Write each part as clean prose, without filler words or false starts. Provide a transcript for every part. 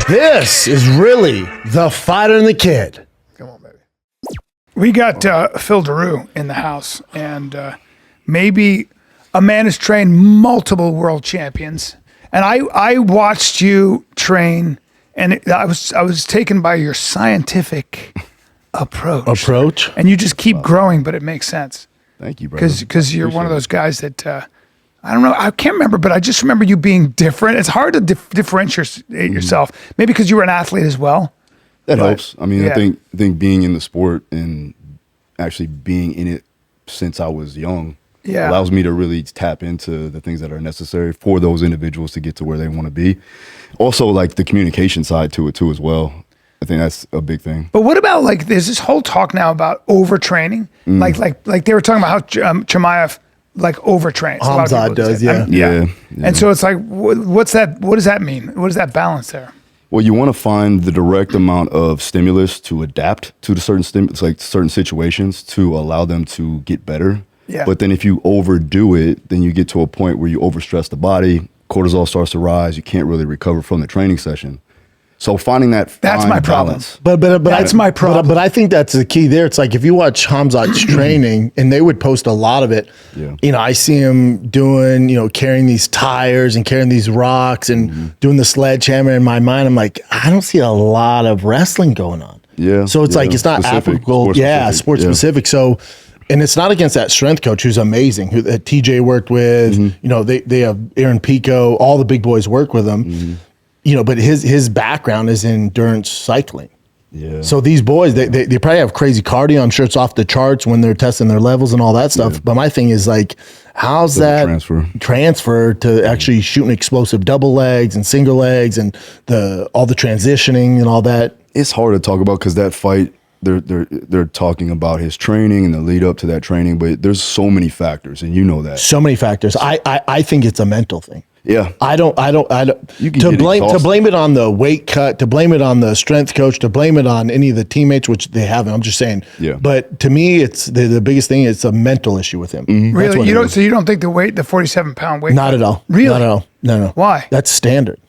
This is really the Fighter and the Kid. Come on, baby. We got Phil Daru in the house, and maybe a man has trained multiple world champions. And I watched you train, and I was taken by your scientific approach. And you just keep growing, but it makes sense. Thank you, brother. Because you're one of those guys that I don't know. I can't remember, but I just remember you being different. It's hard to differentiate yourself. Maybe because you were an athlete as well. That helps. I mean, I think being in the sport and actually being in it since I was young allows me to really tap into the things that are necessary for those individuals to get to where they want to be. Also, like the communication side to it too as well. I think that's a big thing. But what about like there's this whole talk now about overtraining, like they were talking about how Chimaev like overtrains. Khamzat does, yeah. And so it's like, what's that? What does that mean? What is that balance there? Well, you want to find the direct amount of stimulus to adapt to the certain situations to allow them to get better. Yeah. But then if you overdo it, then you get to a point where you overstress the body, cortisol starts to rise, you can't really recover from the training session. So finding that's my problem. But that's my problem. But I think that's the key there. It's like if you watch Khamzat's training, and they would post a lot of it. Yeah. You know, I see him doing, carrying these tires and carrying these rocks and doing the sledgehammer. In my mind, I'm like, I don't see a lot of wrestling going on. Yeah. So it's like it's not applicable. Sport specific. So. And it's not against that strength coach who's amazing, who TJ worked with. They have Aaron Pico, all the big boys work with him. But his background is in endurance cycling. Yeah. So these boys, they probably have crazy cardio. I'm sure it's off the charts when they're testing their levels and all that stuff. Yeah. But my thing is like, how's that transfer to actually shooting explosive double legs and single legs and all the transitioning and all that? It's hard to talk about because that fight, they're talking about his training and the lead up to that training, but there's so many factors, and you know that. So many factors. I think it's a mental thing. Yeah. I don't to blame it on the weight cut, to blame it on the strength coach, to blame it on any of the teammates, which they haven't. I'm just saying. Yeah. But to me, it's the biggest thing. It's a mental issue with him. Mm-hmm. Really? You don't think the 47-pound weight? Not at all. Really? Not at all. No. Why? That's standard.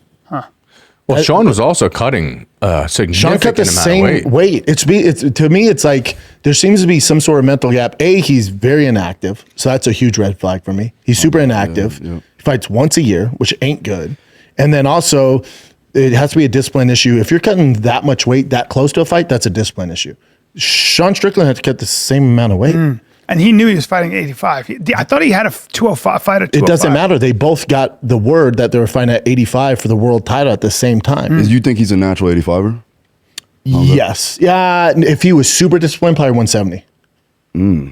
Well, Sean was also cutting significant Sean cut the same weight. It's to me, it's like there seems to be some sort of mental gap. He's very inactive, so that's a huge red flag for me. He's super inactive. Yeah. He fights once a year, which ain't good. And then also, it has to be a discipline issue. If you're cutting that much weight that close to a fight, that's a discipline issue. Sean Strickland had to cut the same amount of weight. And he knew he was fighting 85. I thought he had a 205 fight at 205. It doesn't matter. They both got the word that they were fighting at 85 for the world title at the same time. You think he's a natural 85er? Yes. Yeah. If he was super disciplined, probably 170.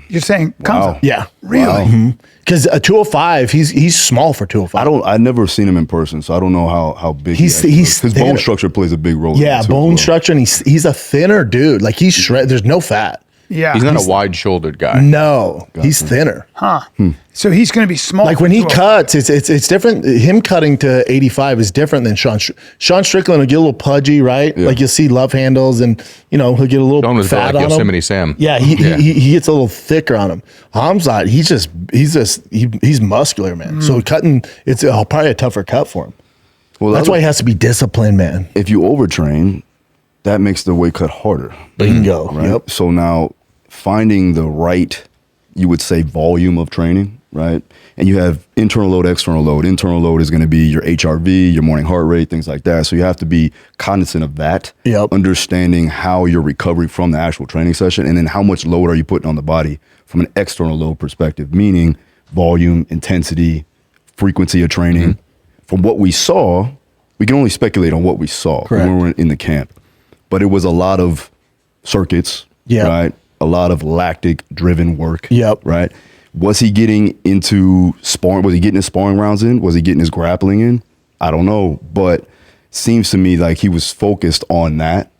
You're saying Khamzat? Yeah. Really? Because a 205, he's small for 205. I've never seen him in person, so I don't know how big he's his bone structure plays a big role. Yeah, bone structure, and he's a thinner dude. Like he's shredded. There's no fat. Yeah. He's not a wide-shouldered guy. No, he's thinner. So he's going to be small. Like when he cuts, it's different. Him cutting to 85 is different than Sean. Sean Strickland will get a little pudgy, right? Yeah. Like you'll see love handles, and he'll get a little fat on him. Yosemite Sam. Yeah, he gets a little thicker on him. Khamzat, he's muscular, man. So cutting, it's probably a tougher cut for him. Well, that's why he has to be disciplined, man. If you overtrain, that makes the weight cut harder. Bingo. Right? Yep. So now finding the right, you would say, volume of training, right? And you have internal load, external load. Internal load is going to be your HRV, your morning heart rate, things like that. So you have to be cognizant of that, understanding how you're recovering from the actual training session, and then how much load are you putting on the body from an external load perspective, meaning volume, intensity, frequency of training. From what we saw, we can only speculate on what we saw when we were in the camp. But it was a lot of circuits, right? A lot of lactic-driven work, right? Was he getting into sparring? Was he getting his sparring rounds in? Was he getting his grappling in? I don't know, but seems to me like he was focused on that.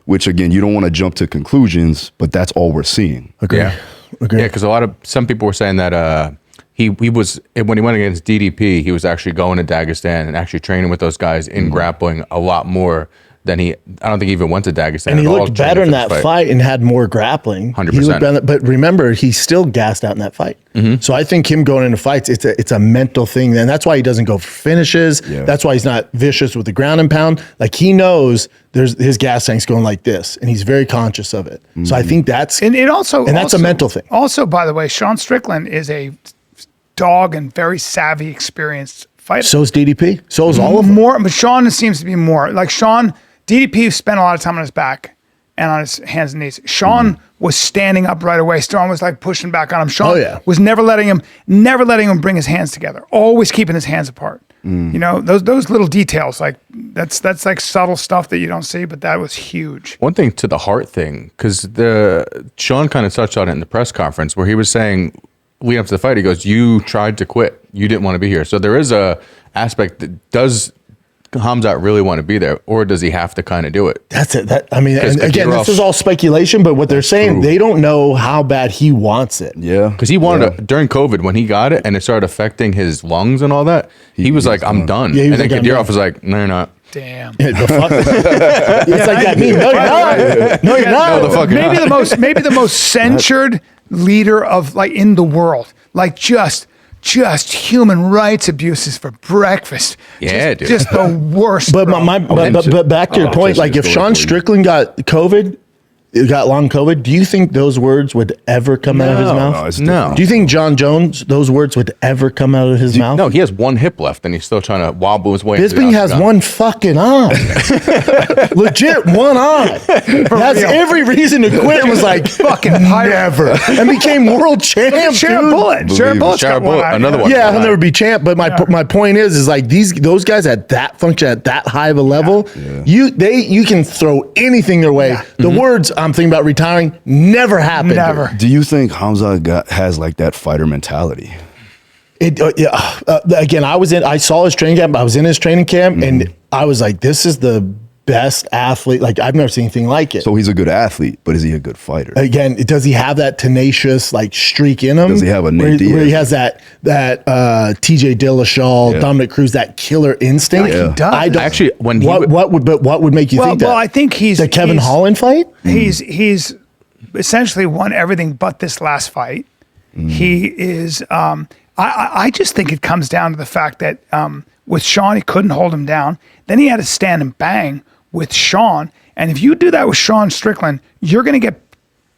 Which again, you don't want to jump to conclusions, but that's all we're seeing. Yeah, because some people were saying that he was, when he went against DDP, he was actually going to Dagestan and actually training with those guys in grappling a lot more then I don't think he even went to Dagestan. And he at all looked training better for in this that fight and had more grappling. 100%. He looked better, but remember, he still gassed out in that fight. So I think him going into fights, it's a mental thing. And that's why he doesn't go for finishes. Yeah. That's why he's not vicious with the ground and pound. Like, he knows his gas tank's going like this, and he's very conscious of it. So I think that's that's a mental thing. Also, by the way, Sean Strickland is a dog and very savvy, experienced fighter. So is DDP. So is all of them. More, but Sean seems to be more like Sean. DDP spent a lot of time on his back and on his hands and knees. Sean was standing up right away. Sean was like pushing back on him. Sean was never letting him bring his hands together. Always keeping his hands apart. You know, those little details, like that's like subtle stuff that you don't see, but that was huge. One thing to the heart thing, because Sean kind of touched on it in the press conference where he was saying, leading up to the fight, he goes, "You tried to quit. You didn't want to be here." So there is a aspect that does Khamzat really want to be there, or does he have to kind of do it? That's it. And again, this is all speculation, but what they're saying, they don't know how bad he wants it. Yeah. Because he wanted to, during COVID, when he got it and it started affecting his lungs and all that, he was like, "I'm done." Yeah, and then Kadyrov was like, "No, you're not." Damn. It's like that meme. No, you're not. No, you're not. No, the fuck you're not. maybe the most censured leader of like in the world. Like just human rights abuses for breakfast. Yeah, dude. Just the worst. But bro. but back to your point, like if Sean Strickland got COVID, got long COVID, do you think those words would ever come out of his mouth? No. Do you think John Jones, those words would ever come out of his mouth? No, he has one hip left and he's still trying to wobble his way. Bisping has one fucking eye. Legit one eye. Has every reason to quit. Was like, fucking never. And became world champ, Sharon dude. Bullet. Sharon Bullet's got one eye. another one. Yeah, he'll never be champ. But my point is like those guys at that function, at that high of a level, you can throw anything their way. Yeah. The words I'm thinking about retiring never happened. Never. Do you think Khamzat has like that fighter mentality? Again, I saw his training camp. I was in his training camp, and I was like, this is the best athlete. Like, I've never seen anything like it. So he's a good athlete, but is he a good fighter? Again, does he have that tenacious like streak in him? Does he have a where Nate Diaz? he has that TJ Dillashaw, Dominic Cruz, that killer instinct? Yeah, he does. I don't, Actually, when he what would make you think that? Well, I think the Kevin Holland fight. He's essentially won everything but this last fight. He is. I just think it comes down to the fact that with Sean, he couldn't hold him down. Then he had to stand and bang with Sean. And if you do that with Sean Strickland, you're going to get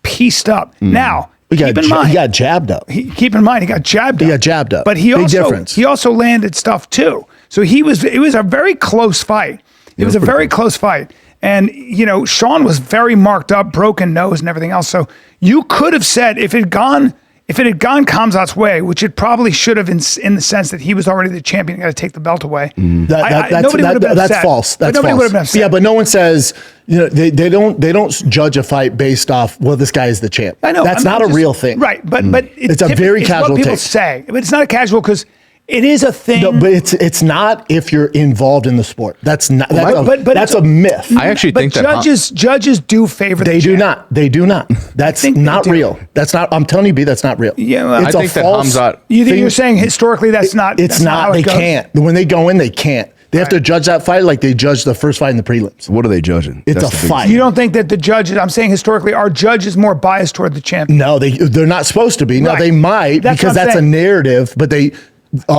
pieced up. Now, keep in mind, he got jabbed up. Keep in mind, he got jabbed up. He got jabbed up. But he Big also landed stuff too. So it was a very close fight. It was a very close fight. And, you know, Sean was very marked up, broken nose and everything else. So you could have said if it had gone Khamzat's way, which it probably should have in the sense that he was already the champion, got to take the belt away. That's false. That's nobody false. would have been upset. Yeah, but no one says, you know, they don't judge a fight based off, well, this guy is the champ. I know that's not a real thing. Right, but it's a very casual what people take. say, but it's not a casual because it is a thing. No, but it's not if you're involved in the sport. That's not. That's a myth. I actually think that judges do favor. They do not. They do not. That's not real. That's not. I'm telling you, B. That's not real. Yeah, well, it's I think a false. that You're saying historically that's not. It's not. They can't. When they go in, they can't. They have to judge that fight like they judge the first fight in the prelims. What are they judging? It's a fight. You don't think that the judges? I'm saying historically, are judges more biased toward the champion? No, they're not supposed to be. Now they might because that's a narrative, but they.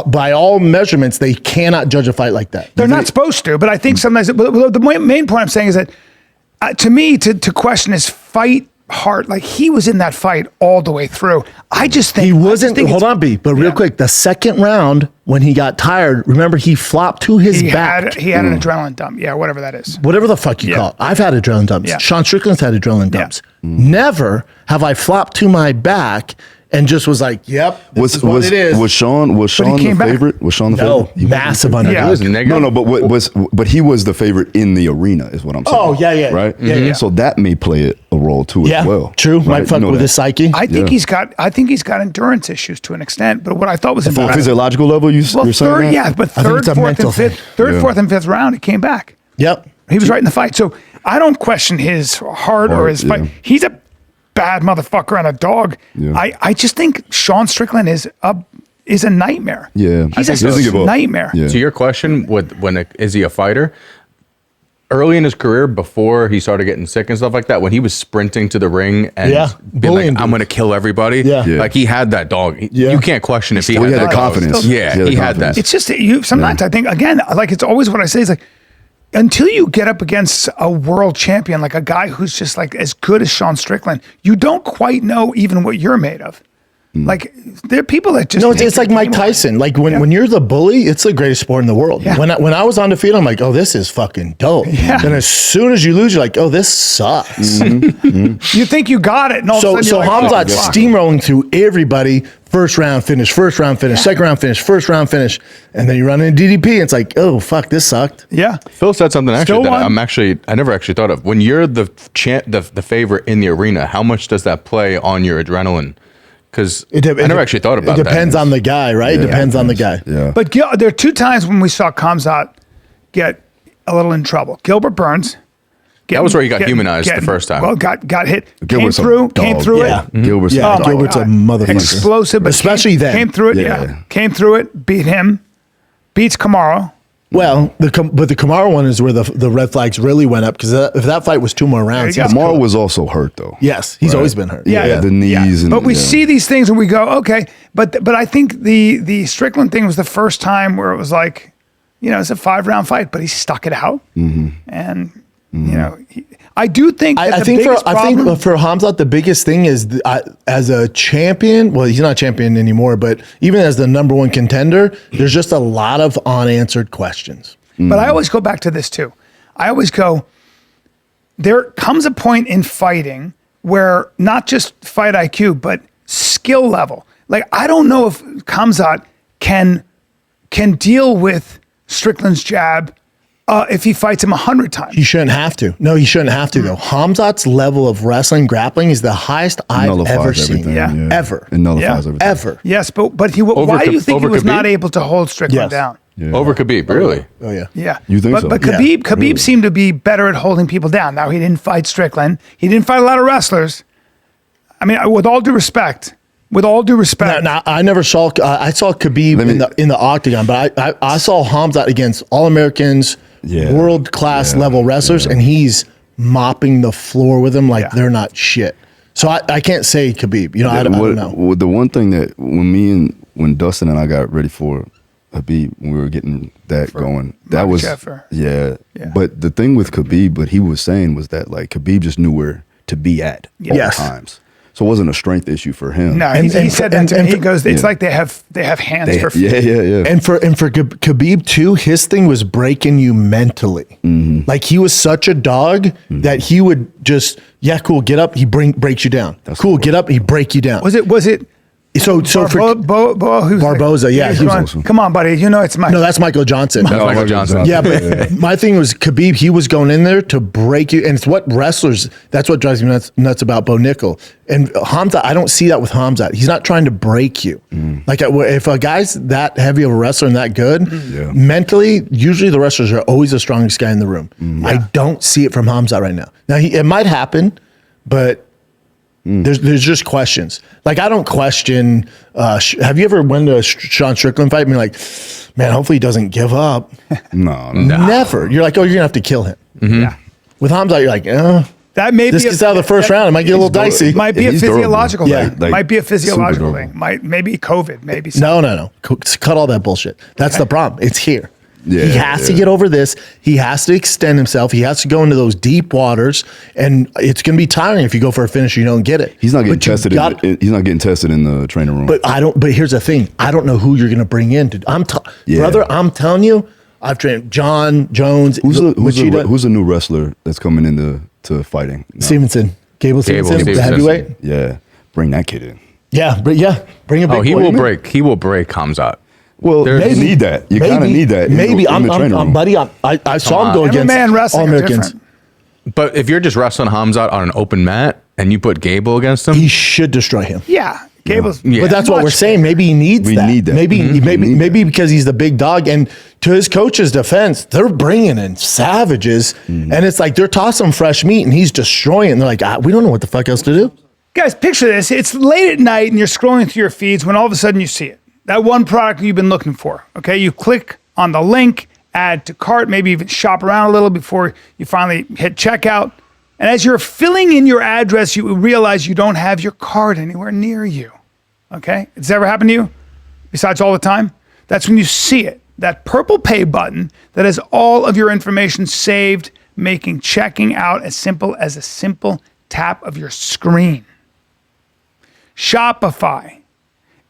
By all measurements, they cannot judge a fight like that. They're not supposed to, but I think sometimes. But the main point I'm saying is that, to me, to question his fight heart, like he was in that fight all the way through. I just think he wasn't. Hold on, B. But real quick, the second round when he got tired, remember he flopped to his back. He had an adrenaline dump. Yeah, whatever that is. Whatever the fuck you call it. I've had adrenaline dumps. Yeah. Sean Strickland's had adrenaline dumps. Never have I flopped to my back and just was like, "Yep, this is what it is." Was Sean the favorite? Was Sean the favorite? Massive underdog. Yeah. He was negative. No, but he was the favorite in the arena, is what I'm saying. Oh yeah, right. Yeah. So that may play a role too as well. True. Right? Might fuck with his psyche. I think he's got endurance issues to an extent. But what I thought was From a physiological level, you're saying third, that? but I think third, it's a fourth, mental and fifth, thing. fourth, and fifth round, he came back. Yep. He was right in the fight. So I don't question his heart or his fight. He's a bad motherfucker and a dog. Yeah. I just think Sean Strickland is a nightmare. Yeah. He's I think a nightmare. Yeah. To your question, is he a fighter? early in his career, before he started getting sick and stuff like that, when he was sprinting to the ring and being like, I'm going to kill everybody. Yeah. Like he had that dog. You can't question if he He had had that the confidence. Yeah, he had that. It's just sometimes I think, again, like it's always what I say is like, until you get up against a world champion, like a guy who's just like as good as Sean Strickland, you don't quite know even what you're made of. Like there are people that just it's like Mike Tyson. Like when you're the bully, it's the greatest sport in the world. Yeah. When I was undefeated, I'm like, oh, this is fucking dope. Yeah. And as soon as you lose, you're like, oh, this sucks. you think you got it, and all So of a sudden you're like, Khamzat's fuck. steamrolling through everybody. First round finish, second round finish, first round finish, and then you run into DDP. And it's like, oh fuck, this sucked. Yeah. Phil said something Still actually that won. I never actually thought of. When you're the favorite in the arena, how much does that play on your adrenaline? Because I never actually thought about that. It depends on the guy, right? It depends on the guy. Yeah. But there are 2 times when we saw Khamzat get a little in trouble. Gilbert Burns. That was where he got humanized the first time. Well, got hit. Gilbert's a came dog. through Yeah. it. Gilbert's Yeah, Oh my Gilbert's a God. motherfucker. Explosive, but Especially then. Came through it, Yeah. Came through it, beat him, beats Kamaru. Well, but the Kamaru one is where the red flags really went up because if that fight was 2 more rounds, There you he's go. Kamara cooked. was also hurt though. Yes, he's always been hurt. Yeah, the knees and But we see these things and we go, okay. But I think the Strickland thing was the first time where it was like, it's a 5-round fight, but he stuck it out. And I do think that I the think biggest problem, for Khamzat, the biggest thing is as a champion. Well, he's not a champion anymore, but even as the number 1 contender, there's just a lot of unanswered questions. but I always go back to this too. I always go, there comes a point in fighting where not just fight IQ, but skill level. Like, I don't know if Khamzat can deal with Strickland's jab if he fights him 100 times. He shouldn't have to. No, he shouldn't have to though. Khamzat's level of wrestling, grappling is the highest I've nullifies ever seen. everything, Yeah. Ever. It nullifies Yeah. everything. Ever. Yes, but why do you think he over was not Khabib? able to hold Strickland Yes. down? Yeah. Over Khabib, really? Oh yeah. Yeah. You think but, so? But Yeah. Khabib seemed to be better at holding people down. Now, he didn't fight Strickland. He didn't fight a lot of wrestlers. I mean, with all due respect, Now, I never saw. I saw Khabib in the octagon, but I saw Khamzat against All Americans, world class level wrestlers, and he's mopping the floor with them like they're not shit. So I can't say Khabib. I don't know. Well, the one thing that when Dustin and I got ready for Khabib, when we were getting that going, that was Yeah. But the thing with Khabib, what he was saying was that like Khabib just knew where to be at all Yes. times. So it wasn't a strength issue for him. No, he said that to me. He goes, it's like they have hands for feet. Yeah. And for Khabib too, his thing was breaking you mentally. Like he was such a dog that he would just cool, get up, he breaks you down. Cool, get up, he break you down. Was it? So for Barboza, yeah, he's he was going, awesome. come on, buddy. It's Mike. no, that's Michael Johnson. That's Michael Johnson. Yeah, but my thing was Khabib, he was going in there to break you. And it's what wrestlers, that's what drives me nuts about Bo Nickal. And Khamzat, I don't see that with Khamzat. He's not trying to break you. Like if a guy's that heavy of a wrestler and that good, mentally, usually the wrestlers are always the strongest guy in the room. I don't see it from Khamzat right now. Now, it might happen, but there's just questions. Like I don't question. Have you ever went to a Sean Strickland fight and be like, man, hopefully he doesn't give up? No. Never. You're like, oh, you're gonna have to kill him. Yeah. With Khamzat, you're like, That may this be gets out of the first round. It might get a little dicey. Might be a He's durable. physiological Yeah. thing. Like, might be a physiological super thing. durable. Maybe COVID. Maybe No. Cut all that bullshit. That's the problem. It's here. Yeah, he has to get over this. He has to extend himself. He has to go into those deep waters, and it's going to be tiring if you go for a finish and you don't get it. He's not getting But you tested. got- He's not getting tested in the training room. But But here's the thing. I don't know who you're going to bring in. Yeah. Brother, I'm telling you, I've trained John Jones. who's Machida, the new wrestler that's coming into fighting? now? Stevenson, Gable Stevenson, the Stevenson. heavyweight. Yeah, bring that kid in. Yeah, bring a big Oh, he boy. will break. He will break Khamzat. Well, There's- you need that. You kind of need that. Maybe in the training room. buddy. I saw him go against MMA and wrestling All are Americans. different. But if you're just wrestling Khamzat on an open mat and you put Gable against him, He should destroy him. Yeah. Gable's. Yeah. But that's what we're saying. Maybe he needs We that. need that. Maybe Mhm. We need maybe because he's the big dog. And to his coach's defense, they're bringing in savages, and it's like they're tossing fresh meat, and he's destroying. And they're like, we don't know what the fuck else to do. Guys, picture this. It's late at night and you're scrolling through your feeds when all of a sudden you see it. That one product you've been looking for. Okay. You click on the link add to cart, maybe even shop around a little before you finally hit checkout. And as you're filling in your address, you realize you don't have your card anywhere near you. Okay? Has this ever happened to you? Besides all the time? That's when you see it. That purple pay button that has all of your information saved, making checking out as simple as a simple tap of your screen. Shopify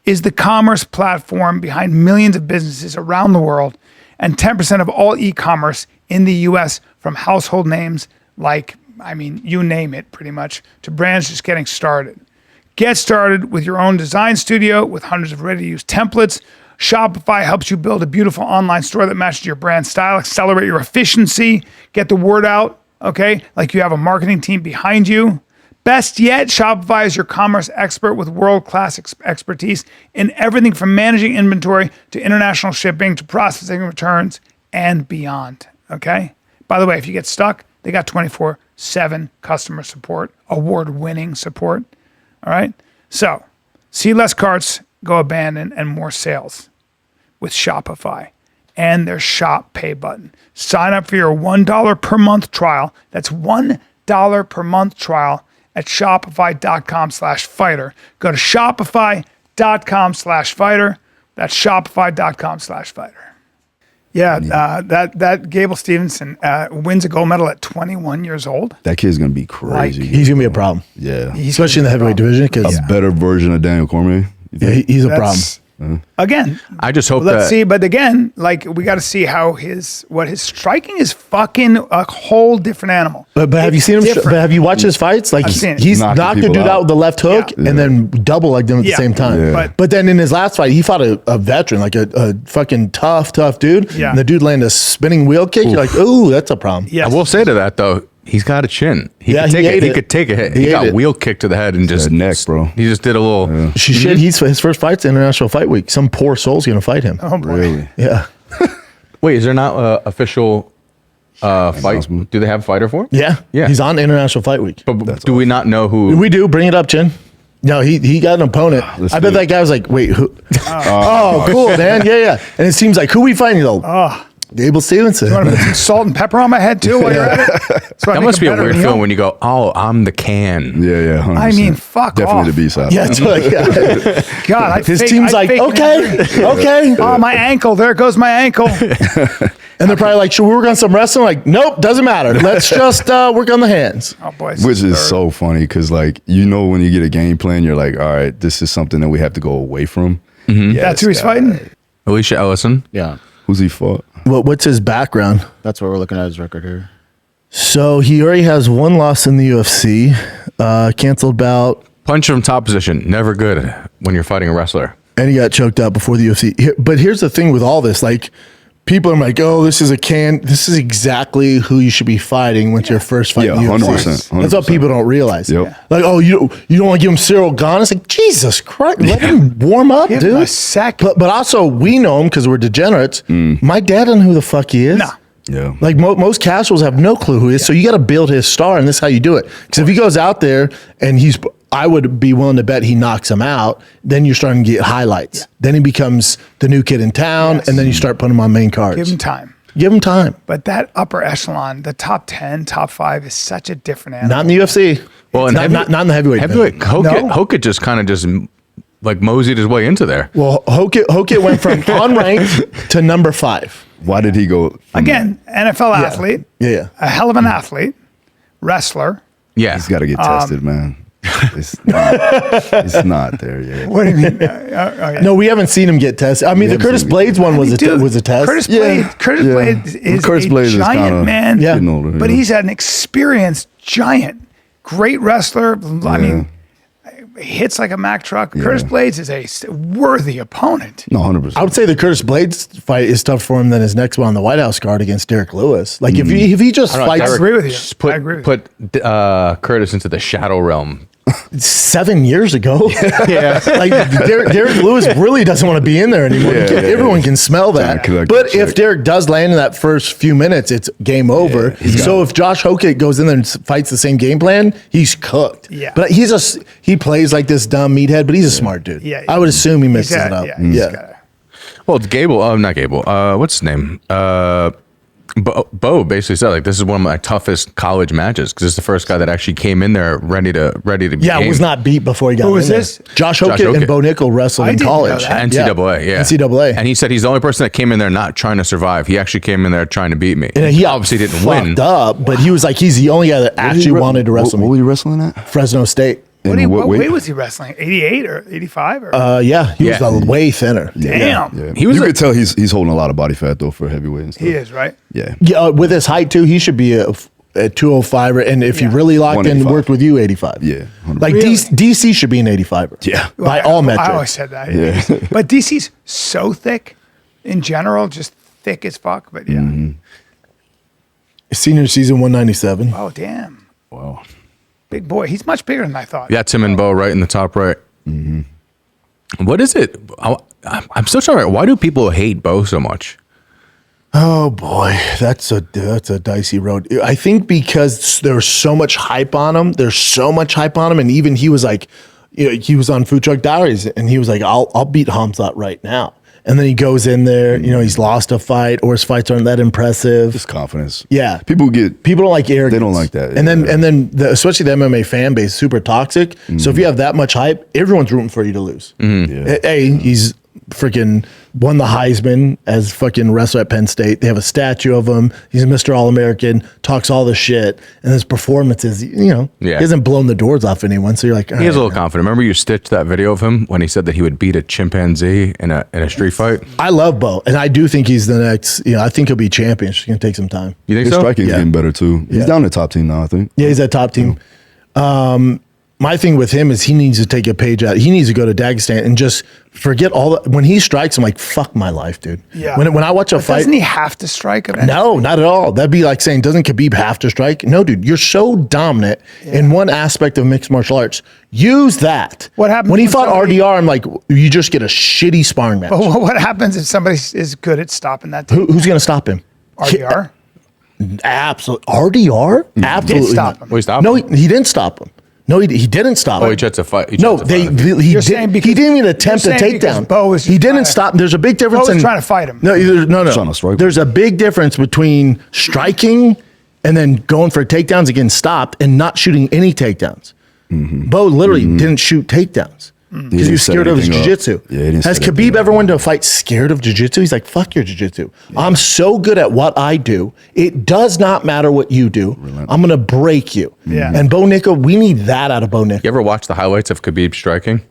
is the commerce platform behind millions of businesses around the world and 10% of all e-commerce in the US, from household names like, you name it pretty much, to brands just getting started. Get started with your own design studio with hundreds of ready-to-use templates. Shopify helps you build a beautiful online store that matches your brand style, accelerate your efficiency, get the word out, okay? Like you have a marketing team behind you. Best yet, Shopify is your commerce expert with world-class expertise in everything from managing inventory to international shipping to processing returns and beyond, okay? By the way, if you get stuck, they got 24/7 customer support, award-winning support, all right? So, see less carts go abandoned and more sales with Shopify and their Shop Pay button. Sign up for your $1 per month trial. That's $1 per month trial at shopify.com/fighter. Go to shopify.com/fighter. That's shopify.com/fighter. Yeah, that Gable Steveson wins a gold medal at 21 years old. That kid's going to be crazy. He's going to be a problem. Yeah. Especially in the heavyweight division. A better version of Daniel Cormier. Yeah, he's a problem. Again, I just hope let's see, but again, like we got to see how his striking is fucking a whole different animal. But have you seen him? But have you watched his fights? Like he's knocked the dude out with the left hook and then double legged him at the same time. Yeah. But then in his last fight, he fought a veteran, like a fucking tough dude. Yeah. And the dude landed a spinning wheel kick. You're like, ooh, that's a problem. Yes. I will say to that though, he's got a chin. He could take a hit. He got a wheel kick to the head and just neck, bro. He just did a little. Shit, his first fight's International Fight Week. Some poor soul's gonna fight him. Oh boy. Really? Yeah. Wait, is there not a official fight? Do they have a fighter for him? Yeah. Yeah. He's on International Fight Week. But do we not know who? We do. Bring it up, Chin. No, he got an opponent. I bet that guy was like, wait, who? Oh, cool, man. Yeah. And it seems like, who we fighting? Gable Steveson. You want to put some salt and pepper on my head too while you're at it? That must be a weird feeling when you go, oh, I'm the can. Yeah. 100%. Fuck Definitely off. the B-side. Yeah, it's like, God, his team's like, okay. Oh, my ankle. There goes my ankle. And they're probably like, should we work on some wrestling? Like, nope, doesn't matter. Let's just work on the hands. Oh, boy. Which is so funny because, like, when you get a game plan, you're like, all right, this is something that we have to go away from. Mm-hmm. Yeah, that's who he's fighting? Alicia Ellison. Yeah. Who's he fought? What's his background? That's what we're looking at his record here. So he already has one loss in the UFC, canceled bout. Punch from top position. Never good when you're fighting a wrestler. And he got choked out before the UFC. But here's the thing with all this, like, people are like, oh, this is exactly who you should be fighting once your first fight in the UFC. 100%. That's what people don't realize. Yep. Like, oh, you don't want to give him Cyril Gane? It's like, Jesus Christ, let him warm up, Give dude. him a second. But also, we know him because we're degenerates. My dad doesn't know who the fuck he is. No. Yeah. Like most casuals have no clue who he is. So you got to build his star, and this is how you do it. Because if he goes out there and I would be willing to bet he knocks him out, then you're starting to get highlights. Yeah. Then he becomes the new kid in town, and then you start putting him on main cards. Give him time. Give him time. But that upper echelon, the top 10, top 5 is such a different animal. Not in the UFC. Well, not in the heavyweight. Hokit just kind of just like moseyed his way into there. Well, Hokit went from unranked to number 5. Why did he go? Again, NFL athlete. Yeah. A hell of an athlete. Wrestler. Yeah. He's got to get tested, man. It's not there yet. What do you mean? Okay. No, we haven't seen him get tested. I mean, the Curtis Blades one was a test. Curtis Blades is a giant man. Yeah. Older, but he's an experienced giant. Great wrestler. I mean, hits like a Mack truck. Yeah. Curtis Blades is a worthy opponent. No, 100%. I would say the Curtis Blades fight is tough for him than his next one on the White House card against Derek Lewis. Like if he just fights, I agree with you. I agree with you. Curtis into the shadow realm. 7 years ago. Yeah. Like Derek Lewis really doesn't want to be in there anymore. Everyone can smell that. But if Derek does land in that first few minutes, it's game over. So if Josh Hokit goes in there and fights the same game plan, he's cooked. Yeah. But he plays like this dumb meathead, but he's a smart dude. Yeah. I would assume he mixes it up. Yeah. Well, it's Gable. Not Gable. What's his name? Bo basically said, like, this is one of my toughest college matches because it's the first guy that actually came in there ready to be Yeah, game. was not beat before he got Who was in there. this? Josh Hockett and Bo Nickal wrestled I in didn't know college. that. NCAA, yeah. NCAA. And he said he's the only person that came in there not trying to survive. He actually came in there trying to beat me. And he obviously didn't fucked win. up, but he was like, he's the only guy that actually wanted to wrestle What me. were you wrestling at? Fresno State. What weight was he wrestling? 88 or 85? Or? Yeah, he was way thinner. Damn. Yeah. He was you like- could tell he's holding a lot of body fat though for heavyweight and stuff. He is, right? Yeah. Yeah, with his height too, he should be a 205, and if he really locked in, 185. worked with you, 85. Yeah. 100%. Like Really? DC should be an 85. Yeah. By all metrics. I always said that. Yeah. But DC's so thick in general, just thick as fuck. But yeah. Mm-hmm. Senior season 197. Oh, damn. Wow. Big boy. He's much bigger than I thought. Yeah, Tim and Bo right in the top right. What is it? I'm still trying to. Why do people hate Bo so much? Oh boy, that's a dicey road. I think because there's so much hype on him. There's so much hype on him, and even he was like, he was on Food Truck Diaries, and he was like, I'll beat Khamzat right now. And then he goes in there, he's lost a fight, or his fights aren't that impressive. Just confidence. Yeah, People don't like arrogance. They don't like that. And then especially the MMA fan base is super toxic. So if you have that much hype, everyone's rooting for you to lose. Hey, he's freaking won the Heisman as fucking wrestler at Penn State. They have a statue of him. He's Mr. All-American, talks all the shit, and his performances, he hasn't blown the doors off anyone. So you're like, He is a little confident. Remember you stitched that video of him when he said that he would beat a chimpanzee in a street fight? I love Bo, and I do think he's the next. I think he'll be champion. It's gonna take some time. You think His so? striking's Yeah. getting better too. He's down to top team now, I think. Yeah, he's at top team. My thing with him is he needs to take a page out. He needs to go to Dagestan and just forget all the. When he strikes, I'm like, fuck my life, dude. Yeah. When I watch a fight, Doesn't he have to strike eventually? no, not at all. That'd be like saying, doesn't Khabib have to strike? No, dude, you're so dominant in one aspect of mixed martial arts. Use that. What happens when he when fought somebody- RDR? I'm like, you just get a shitty sparring match. But what happens if somebody is good at stopping that? Who's gonna stop him? RDR? Absolutely. RDR? Absolutely. Did stop not. him. Well, he stopped No, him. he didn't stop him. No, he didn't stop Oh, him. he tried to fight. He No, tried to fight him. he You're saying because- didn't even attempt you're a saying because takedown. Bo was just He trying didn't to- stop. There's a big difference. Bo was trying to fight him. No, Trying to strike. There's a big difference between striking and then going for takedowns again, stopped, and not shooting any takedowns. Bo literally didn't shoot takedowns because he was scared of his jiu-jitsu. Yeah, he didn't Has set Khabib anything ever up. went to a fight scared of jiu-jitsu? He's like, fuck your jiu-jitsu. I'm so good at what I do. It does not matter what you do. I'm going to break you. Yeah. And Bo Nickal, we need that out of Bo Nickal. You ever watch the highlights of Khabib striking?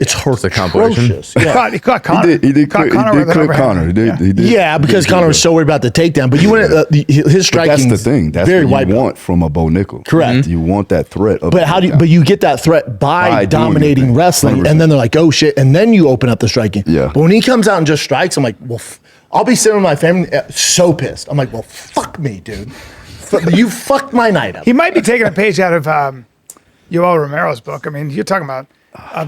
It's the compilation? atrocious. Yeah. He caught Connor. He did Caught clip with an overhand. Connor. He did. Yeah, because Connor was so worried about the takedown. But you wouldn't. His But striking. that's the thing. That's very what white you belt. want from a Bo Nickal. Correct. You want that threat. Of But how do you? takedown. But you get that threat by By doing dominating your thing. wrestling, 100%. and then they're like, "Oh shit!" And then you open up the striking. Yeah. But when he comes out and just strikes, I'm like, "Well, I'll be sitting with my family, so pissed." I'm like, "Well, fuck me, dude. You fucked my night up." He might be taking a page out of Yoel Romero's book. I mean, you're talking about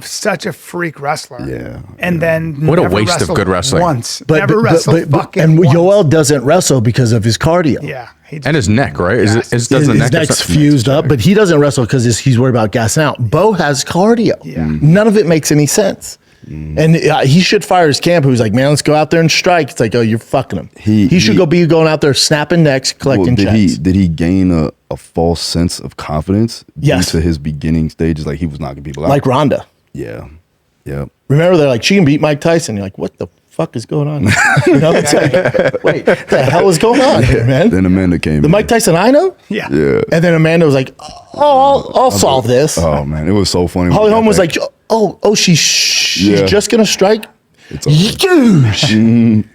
such a freak wrestler. Yeah, And then What a never waste of wrestled good wrestling. Once. Never wrestled fucking and once. Yoel doesn't wrestle because of his cardio. Yeah. He just, And his neck, right? Is it, His, does the his neck or neck's something? fused up, but he doesn't wrestle because he's worried about gassing out. Bo has cardio. Yeah. None of it makes any sense. And he should fire his camp who's like, man, let's go out there and strike. It's like, oh, you're fucking him. He should be going out there snapping necks, collecting checks. Did he gain a false sense of confidence Yes. due to his beginning stages? Like he was knocking people out. Like Ronda. Yeah. Yeah. Remember, they're like, she can beat Mike Tyson. You're like, what the fuck is going on? It's like, wait, what the hell is going on here, man? Then Amanda came The in. Mike Tyson I know? yeah. Yeah. And then Amanda was like, oh, I'll solve this. Oh man, it was so funny. Holly when Holm we was got like, oh, she's Yeah. just going to strike? It's over. Huge.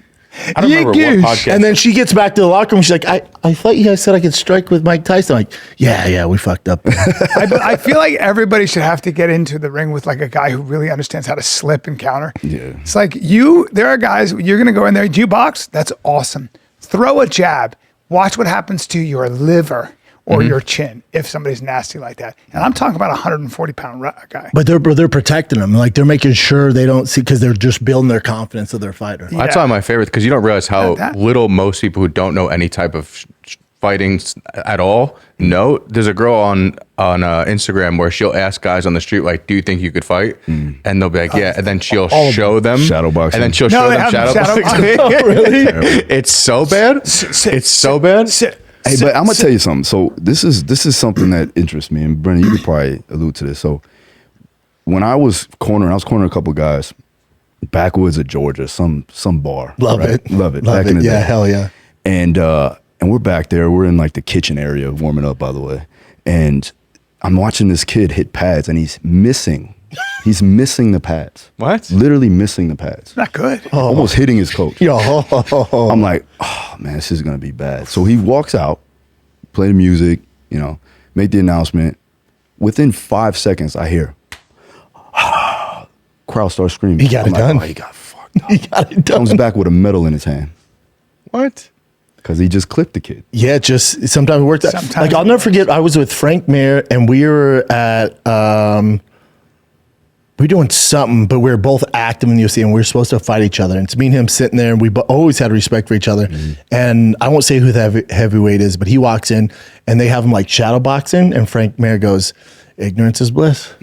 I don't remember what podcast. And then she gets back to the locker room. She's like, I thought you guys said I could strike with Mike Tyson. I'm like, yeah, we fucked up. I feel like everybody should have to get into the ring with like a guy who really understands how to slip and counter. Yeah. It's like there are guys, you're going to go in there, do you box? That's awesome. Throw a jab. Watch what happens to your liver or your chin if somebody's nasty like that. And I'm talking about a 140-pound guy. But they're protecting them. Like they're making sure they don't see, because they're just building their confidence of their fighter. That's Yeah. why my favorite, because you don't realize how That- little most people who don't know any type of fighting at all? No. There's a girl on Instagram where she'll ask guys on the street, like, do you think you could fight? And they'll be like, yeah. And then she'll show them shadow boxing. And then she'll show them shadow boxing. Oh, really? It's so bad. It's so bad. Hey, but I'm gonna tell you something. So this is something that interests me, and Brennan, you could probably allude to this. So when I was cornering a couple guys, backwoods of Georgia, some bar. Love it. Back in the day. Hell yeah. And we're back there. We're in like the kitchen area warming up, by the way. And I'm watching this kid hit pads, and he's missing. He's missing the pads. What? Literally missing the pads. Not good. Almost hitting his coach. Yo. I'm like, oh man, this is gonna be bad. So he walks out, play the music, make the announcement. Within 5 seconds, I hear, crowd starts screaming. He got it done. Oh, he got fucked up. He got it done. Comes back with a medal in his hand. What? Because he just clipped the kid. Yeah, just sometimes it worked out. Sometimes Like, I'll never forget, I was with Frank Mayer, and we were at, we were doing something, but we were both active in the UFC, and we were supposed to fight each other. And it's me and him sitting there, and we always had respect for each other. And I won't say who the heavyweight is, but he walks in, and they have him like shadow boxing, and Frank Mayer goes, ignorance is bliss.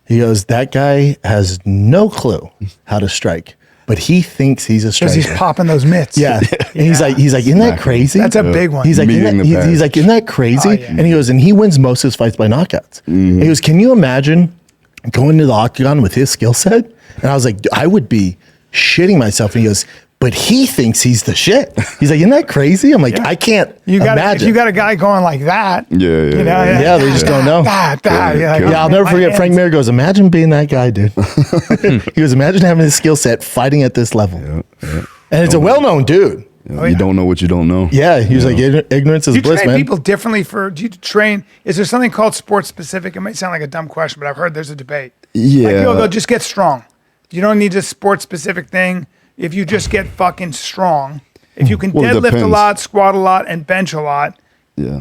He goes, that guy has no clue how to strike, but he thinks he's a striker. Because he's popping those mitts. Yeah. And he's like, isn't that crazy? That's a big one. He's like, Meeting the pads. he's like, isn't that crazy? Oh, yeah. And he goes, and he wins most of his fights by knockouts. And he goes, can you imagine going to the octagon with his skill set? And I was like, I would be shitting myself. And he goes, but he thinks he's the shit. He's like, isn't that crazy? I'm like, I can't imagine. If you got a guy going like that. Yeah. They just don't know. I'll never forget. Frank Mayer goes, imagine being that guy, dude. He goes, imagine having his skill set fighting at this level. And it's a well-known dude. You don't know what you don't know. Yeah, he was like, ignorance is Do you bliss, train man. people differently do you train? Is there something called sports specific? It might sound like a dumb question, but I've heard there's a debate. Yeah. Like, they'll just get strong. You don't need a sports specific thing. If you just get fucking strong, if you can Well, it deadlift a depends. lot, squat a lot, and bench a lot, Yeah.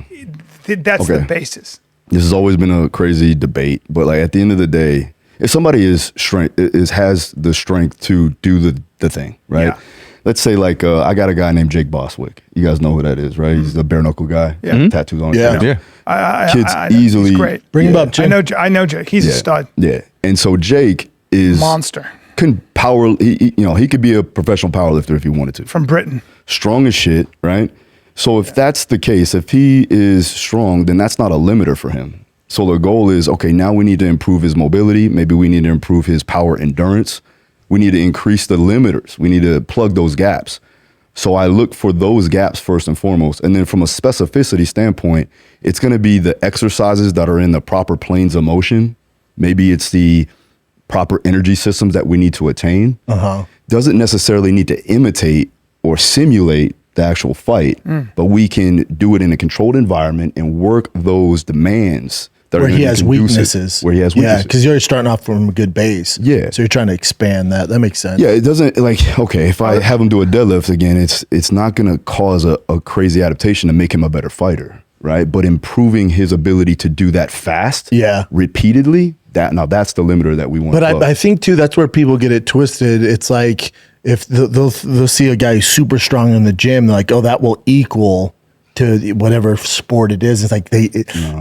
that's the Okay. basis. This has always been a crazy debate, but like at the end of the day, if somebody has the strength to do the thing, right? Yeah. Let's say like I got a guy named Jake Bostwick. You guys know who that is, right? He's the bare knuckle guy. Yeah. Tattoos on his Yeah. face. Yeah. Kids I know. easily He's great. Bring him up, Jim. I know Jake. He's a stud. Yeah. And so Jake is Monster. can he could be a professional powerlifter if he wanted to. From Britain. Strong as shit, right? So if that's the case, if he is strong, then that's not a limiter for him. So the goal is, okay, now we need to improve his mobility. Maybe we need to improve his power endurance. We need to increase the limiters. We need to plug those gaps. So I look for those gaps first and foremost. And then from a specificity standpoint, it's going to be the exercises that are in the proper planes of motion. Maybe it's the proper energy systems that we need to attain. Doesn't necessarily need to imitate or simulate the actual fight, but we can do it in a controlled environment and work those demands that Where are he gonna be has conducive- weaknesses. Where he has Yeah, weaknesses. because you're starting off from a good base. Yeah. So you're trying to expand that. That makes sense. Yeah, it doesn't like, okay, if I have him do a deadlift again, it's not going to cause a crazy adaptation to make him a better fighter, right? But improving his ability to do that fast, repeatedly, that's the limiter that we want. But I think too, that's where people get it twisted. It's like if they'll see a guy who's super strong in the gym, they're like, oh, that will equal to whatever sport it is. It's like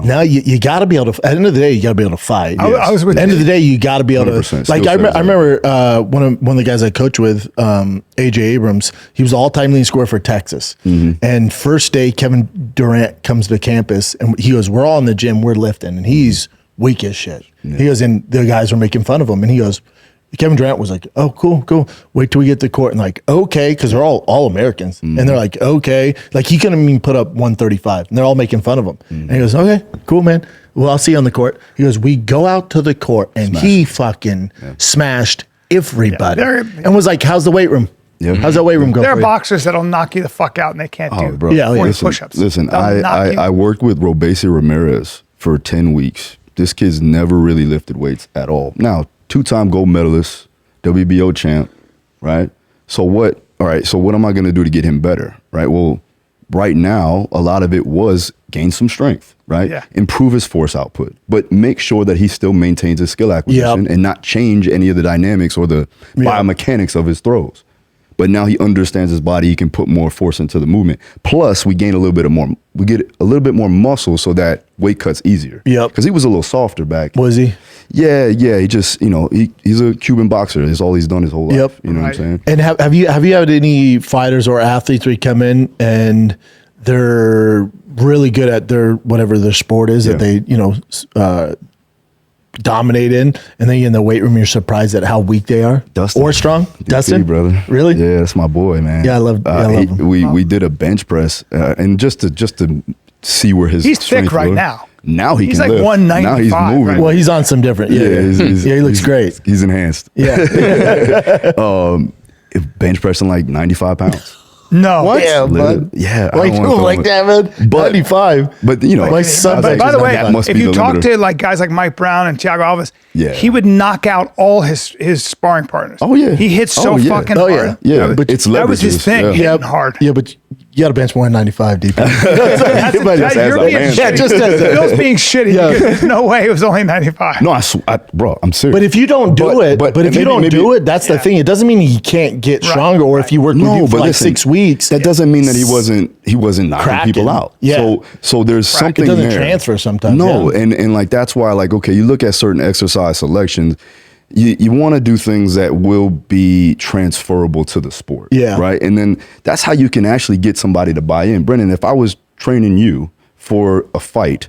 now you got to be able to. At the end of the day, you got to be able to fight. I was with At the end of the day, you got to be able to. 100%. Like I remember one of the guys I coached with, AJ Abrams. He was the all-time leading scorer for Texas. And first day, Kevin Durant comes to campus, and he goes, "We're all in the gym, we're lifting," and he's weak as shit. He goes, and the guys were making fun of him, and he goes. Kevin Durant was like, "Oh, cool. Wait till we get to court." And like, okay, because they're all Americans, and they're like, okay, like he couldn't even put up 135, and they're all making fun of him. And he goes, "Okay, cool, man. Well, I'll see you on the court." He goes, "We go out to the court, and he fucking smashed everybody, and was like, how's the weight room? How's that weight room going?" There are boxers that'll knock you the fuck out, and they can't do 40 push-ups. Listen, They'll knock you. I worked with Robesi Ramirez for 10 weeks. This kid's never really lifted weights at all. Now, 2-time gold medalist, WBO champ, right? So what am I going to do to get him better, right? Well, right now, a lot of it was gain some strength, right? Yeah. Improve his force output, but make sure that he still maintains his skill acquisition and not change any of the dynamics or the biomechanics of his throws. but now he understands his body. He can put more force into the movement. Plus, we get a little bit more muscle so that weight cut's easier. Yep. Because he was a little softer back. Was he? Yeah. He just, he's a Cuban boxer. That's all he's done his whole life. Yep. You know what I'm saying? And have you had any fighters or athletes where you come in and they're really good at whatever their sport is that they dominate in, and then you in the weight room, you're surprised at how weak they are? Dustin. Or strong? Dustin? Brother. Really? Yeah, that's my boy, man. Yeah, I love him. We did a bench press, and just to see where his He's thick strength right was. now. Now He's can like lift. 195, Now he's moving. right? Well, he's on some different. Yeah, he looks great. He's enhanced. Yeah. Bench pressing like 95 pounds. No. What? Yeah, Literally. bud. Yeah. Why you doing like that, man? But- 95. But My son- But by the way, that must if be you the talk limiter. to like guys like Mike Brown and Thiago Alves, Yeah. he would knock out all his sparring partners. Oh, yeah. He hits so Oh, yeah. fucking Oh, yeah. hard. Yeah, but it's that was his leverages, thing, yeah. hitting hard. Yeah, but you got to bench more than 95 deep. You're as being a man. shitty. Yeah, just as a- Bill's being shitty. Yeah. because There's no way it was only 95. No, bro, I'm serious. But if you don't do it, but if you maybe- don't maybe- do it, that's the thing. It doesn't mean he can't get stronger, or if you work with you for like listen, 6 weeks. that doesn't mean that he wasn't knocking Cracking. people out. Yeah. So there's something It doesn't there. transfer sometimes. No, yeah. and like that's why, like, okay, you look at certain exercise selections, you want to do things that will be transferable to the sport. Yeah. Right. And then that's how you can actually get somebody to buy in. Brendan, if I was training you for a fight,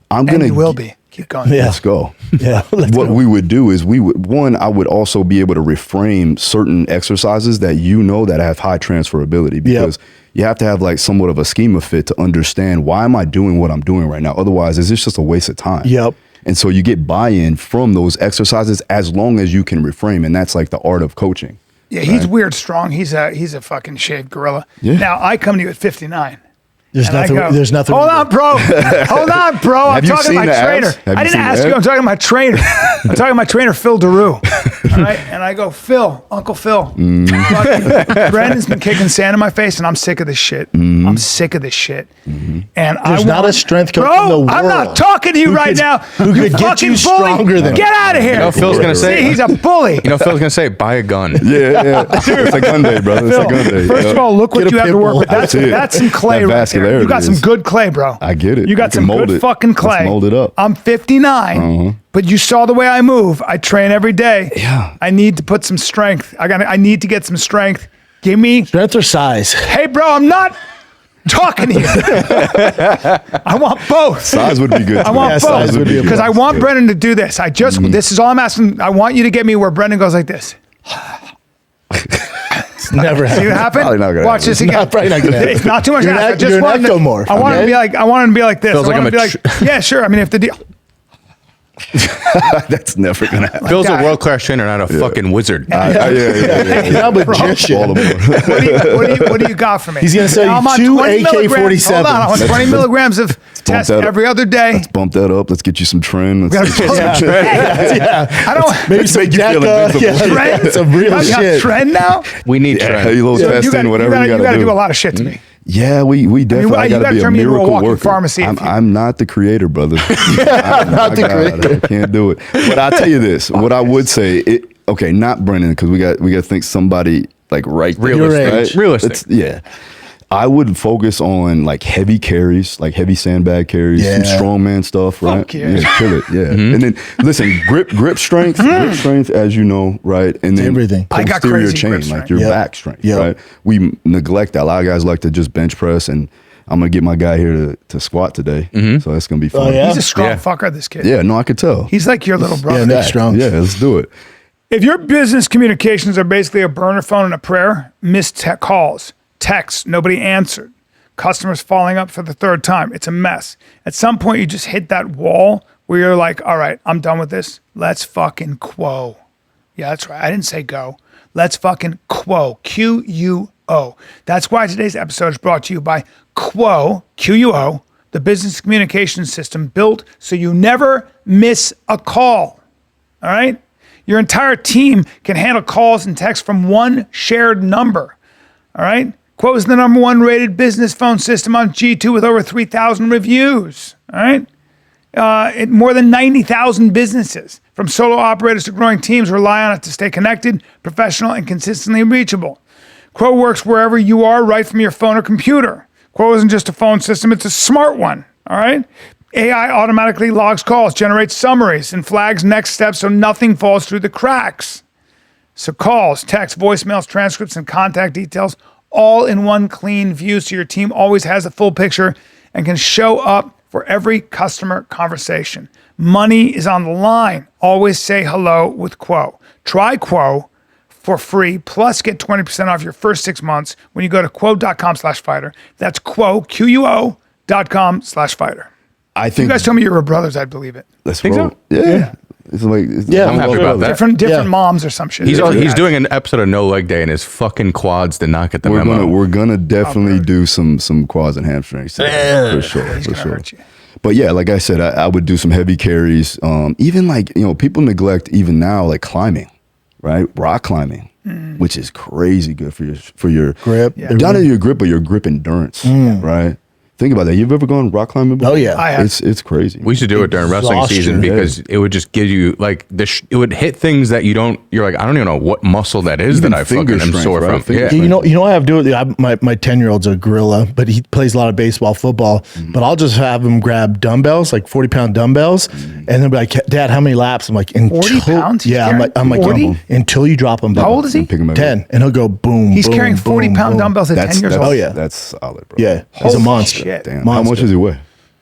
I'm And gonna he will be. Keep going. Yeah. Let's go. Yeah, let's what go. we would do is I would also be able to reframe certain exercises that that have high transferability, because you have to have like somewhat of a schema fit to understand, why am I doing what I'm doing right now? Otherwise, it's just a waste of time. Yep. And so you get buy-in from those exercises as long as you can reframe. And that's like the art of coaching. Yeah, he's weird strong. He's a fucking shaved gorilla. Yeah. Now I come to you at 59. There's and I nothing. go, There's nothing. Hold on, bro. Hold on, bro. I'm Have you talking to seen my the trainer. abs? Have I you didn't seen the ask you. abs? I'm talking to my trainer. I'm talking to my trainer, Phil Daru. All right, and I go, Phil, Uncle Phil. Fucking Brandon's been kicking sand in my face, and I'm sick of this shit. I'm sick of this shit. And There's not a strength coach in the world. I'm not talking to you right could- now. who you could get fucking you stronger bully. than Get out of here. You know, Phil's gonna say- See, he's a bully. Phil's gonna say, buy a gun. Yeah. It's a gun day, brother. It's Phil, a gun day. first of all, look what Get a you have pit to work bull. with. That's That's it. some clay That right there. You got vascularity some is- good clay, bro. I get it. You I got can some mold good it. fucking Let's clay. mold it up. I'm 59, but you saw the way I move. I train every day. Yeah. I need to put some strength. I need to get some strength. Give me. Strength or size? Hey, bro, I'm not talking to you. I want both. Size would be good. I want size both would be because I want good. Brendan to do this. This is all I'm asking. I want you to get me where Brendan goes like this. It's never See what happened. happened? Probably not gonna Watch happen. this again. Probably not gonna happen. It's not too much. You're to ask. an I just you're an want him to- ectomorph, I want him to okay? be like. I want him to be like this. Feels I like want him I'm to be like. Yeah, sure. I mean, if the deal. That's never gonna happen. Phil's a that. world-class trainer, not a fucking wizard. Yeah. He's not a magician. What do you got for me? He's gonna sell Now, you I'm on 2 20 milligrams. AK-47s. Hold on, I'm on 20 milligrams of test that up. every other day. Let's bump that up. Let's get you some trend. Let's get you Yeah. some trend. Yeah. I don't. Maybe some make you feel DECA. invincible. Yeah, Trend? some real You got shit. trend now. We need Yeah, trend. you little So testing, whatever you gotta gotta do a lot of shit to me. Yeah, we definitely you gotta gotta be a turn me into a miracle walking worker. pharmacy if you- I'm not the creator, brother. I'm not the creator. I can't do it. But I'll tell you this. What I would say, okay, not Brendan, because we got to think somebody like right there. Realistic. Right? Realistic. Yeah. I would focus on like heavy carries, like heavy sandbag carries, some Yeah. strongman stuff, right? Fuck yeah. Kill it, yeah. And then listen, grip strength, as you know, right? And then everything. I got posterior crazy chain, grip like strength. your Yep. back strength, Yep. right? We neglect that. A lot of guys like to just bench press, and I'm gonna get my guy here to squat today, so that's gonna be fun. yeah? He's a strong Yeah. fucker. This kid. Yeah, no, I could tell. He's like your little brother. Yeah, Nick's strong. Yeah, let's do it. If your business communications are basically a burner phone and a prayer, missed calls, texts, nobody answered, customers following up for the third time, it's a mess. At some point, you just hit that wall where you're like, all right, I'm done with this. Let's fucking quo. Yeah, that's right. I didn't say go. Let's fucking quo. Q-U-O. That's why today's episode is brought to you by Quo, Q-U-O, the business communication system built so you never miss a call. All right? Your entire team can handle calls and texts from one shared number. All right? Quo is the #1 rated business phone system on G2 with over 3,000 reviews. All right? More than 90,000 businesses, from solo operators to growing teams, rely on it to stay connected, professional, and consistently reachable. Quo works wherever you are, right from your phone or computer. Quo isn't just a phone system, it's a smart one, all right? AI automatically logs calls, generates summaries, and flags next steps so nothing falls through the cracks. So calls, texts, voicemails, transcripts, and contact details all in one clean view so your team always has a full picture and can show up for every customer conversation. Money is on the line. Always say hello with Quo. Try Quo for free, plus get 20% off your first 6 months when you go to quo.com/fighter. That's Quo, QUO.com/fighter. I If think you guys told me you were brothers, I'd believe it. let's Think roll. so? Yeah. It's like I'm happy about that. Different moms or some shit. He's doing an episode of No Leg Day, and his fucking quads did not get the memo. We're gonna definitely do some quads and hamstrings today, for sure. He's For gonna sure. hurt you. But yeah, like I said, I would do some heavy carries. Even like, people neglect even now like climbing, right? Rock climbing, which is crazy good for your Grip. Yeah. Not only your grip, but your grip endurance, right? Think about that. You've ever gone rock climbing before? Oh, yeah. I have. It's crazy. We should do it during wrestling season Exhaustion. because it would just give you like it would hit things that you're like, I don't even know what muscle that is Even that I finger fucking am strength, sore right? from. Finger Yeah. strength. You know what I have to do? My 10-year-old's a gorilla, but he plays a lot of baseball, football. But I'll just have him grab dumbbells, like 40-pound dumbbells, and they'll be like, "Dad, how many laps?" I'm like, 40 pounds? He's Yeah, carrying I'm like 40? until you drop them. How old is he? Pick 'em up. 10, and he'll go boom. He's boom, carrying boom, 40-pound boom. dumbbells at 10 years old. Oh, yeah. That's solid, bro. Yeah, he's a Holy monster. shit. Damn. How Monster. much does he weigh?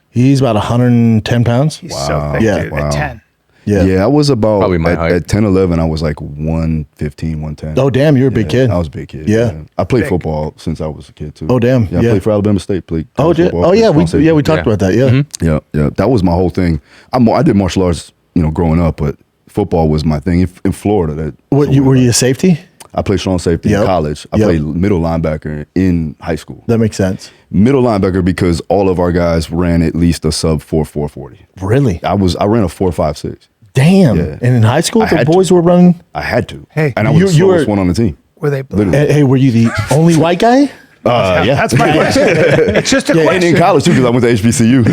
He's about 110 pounds. He's so thick, Yeah. dude, Wow. at 10. Yeah. Yeah, I was about Probably my height. at 10, 11, I was like 115, 110. Oh, damn, you're a big kid. I was a big kid. Yeah. I played Big. football since I was a kid too. Oh, damn. Yeah, I Yeah. played for Alabama State. Played Oh, college yeah. football, Oh, played yeah. strong safety. We talked Yeah. about that. Yeah. Yeah. That was my whole thing. I did martial arts, growing up, but football was my thing in Florida. Were you a safety? I played strong safety Yep. in college. I Yep. played middle linebacker in high school. That makes sense. Middle linebacker because all of our guys ran at least a sub 4.40. Really? I ran a 4.56. Damn. Yeah. And in high school, I the had boys to. were running. I had to. Hey, and I was the you slowest were- one on the team. Were they blue? Literally. Hey, were you the only white guy? Yeah. That's my question. It's just a And question. in college too, because I went to HBCU.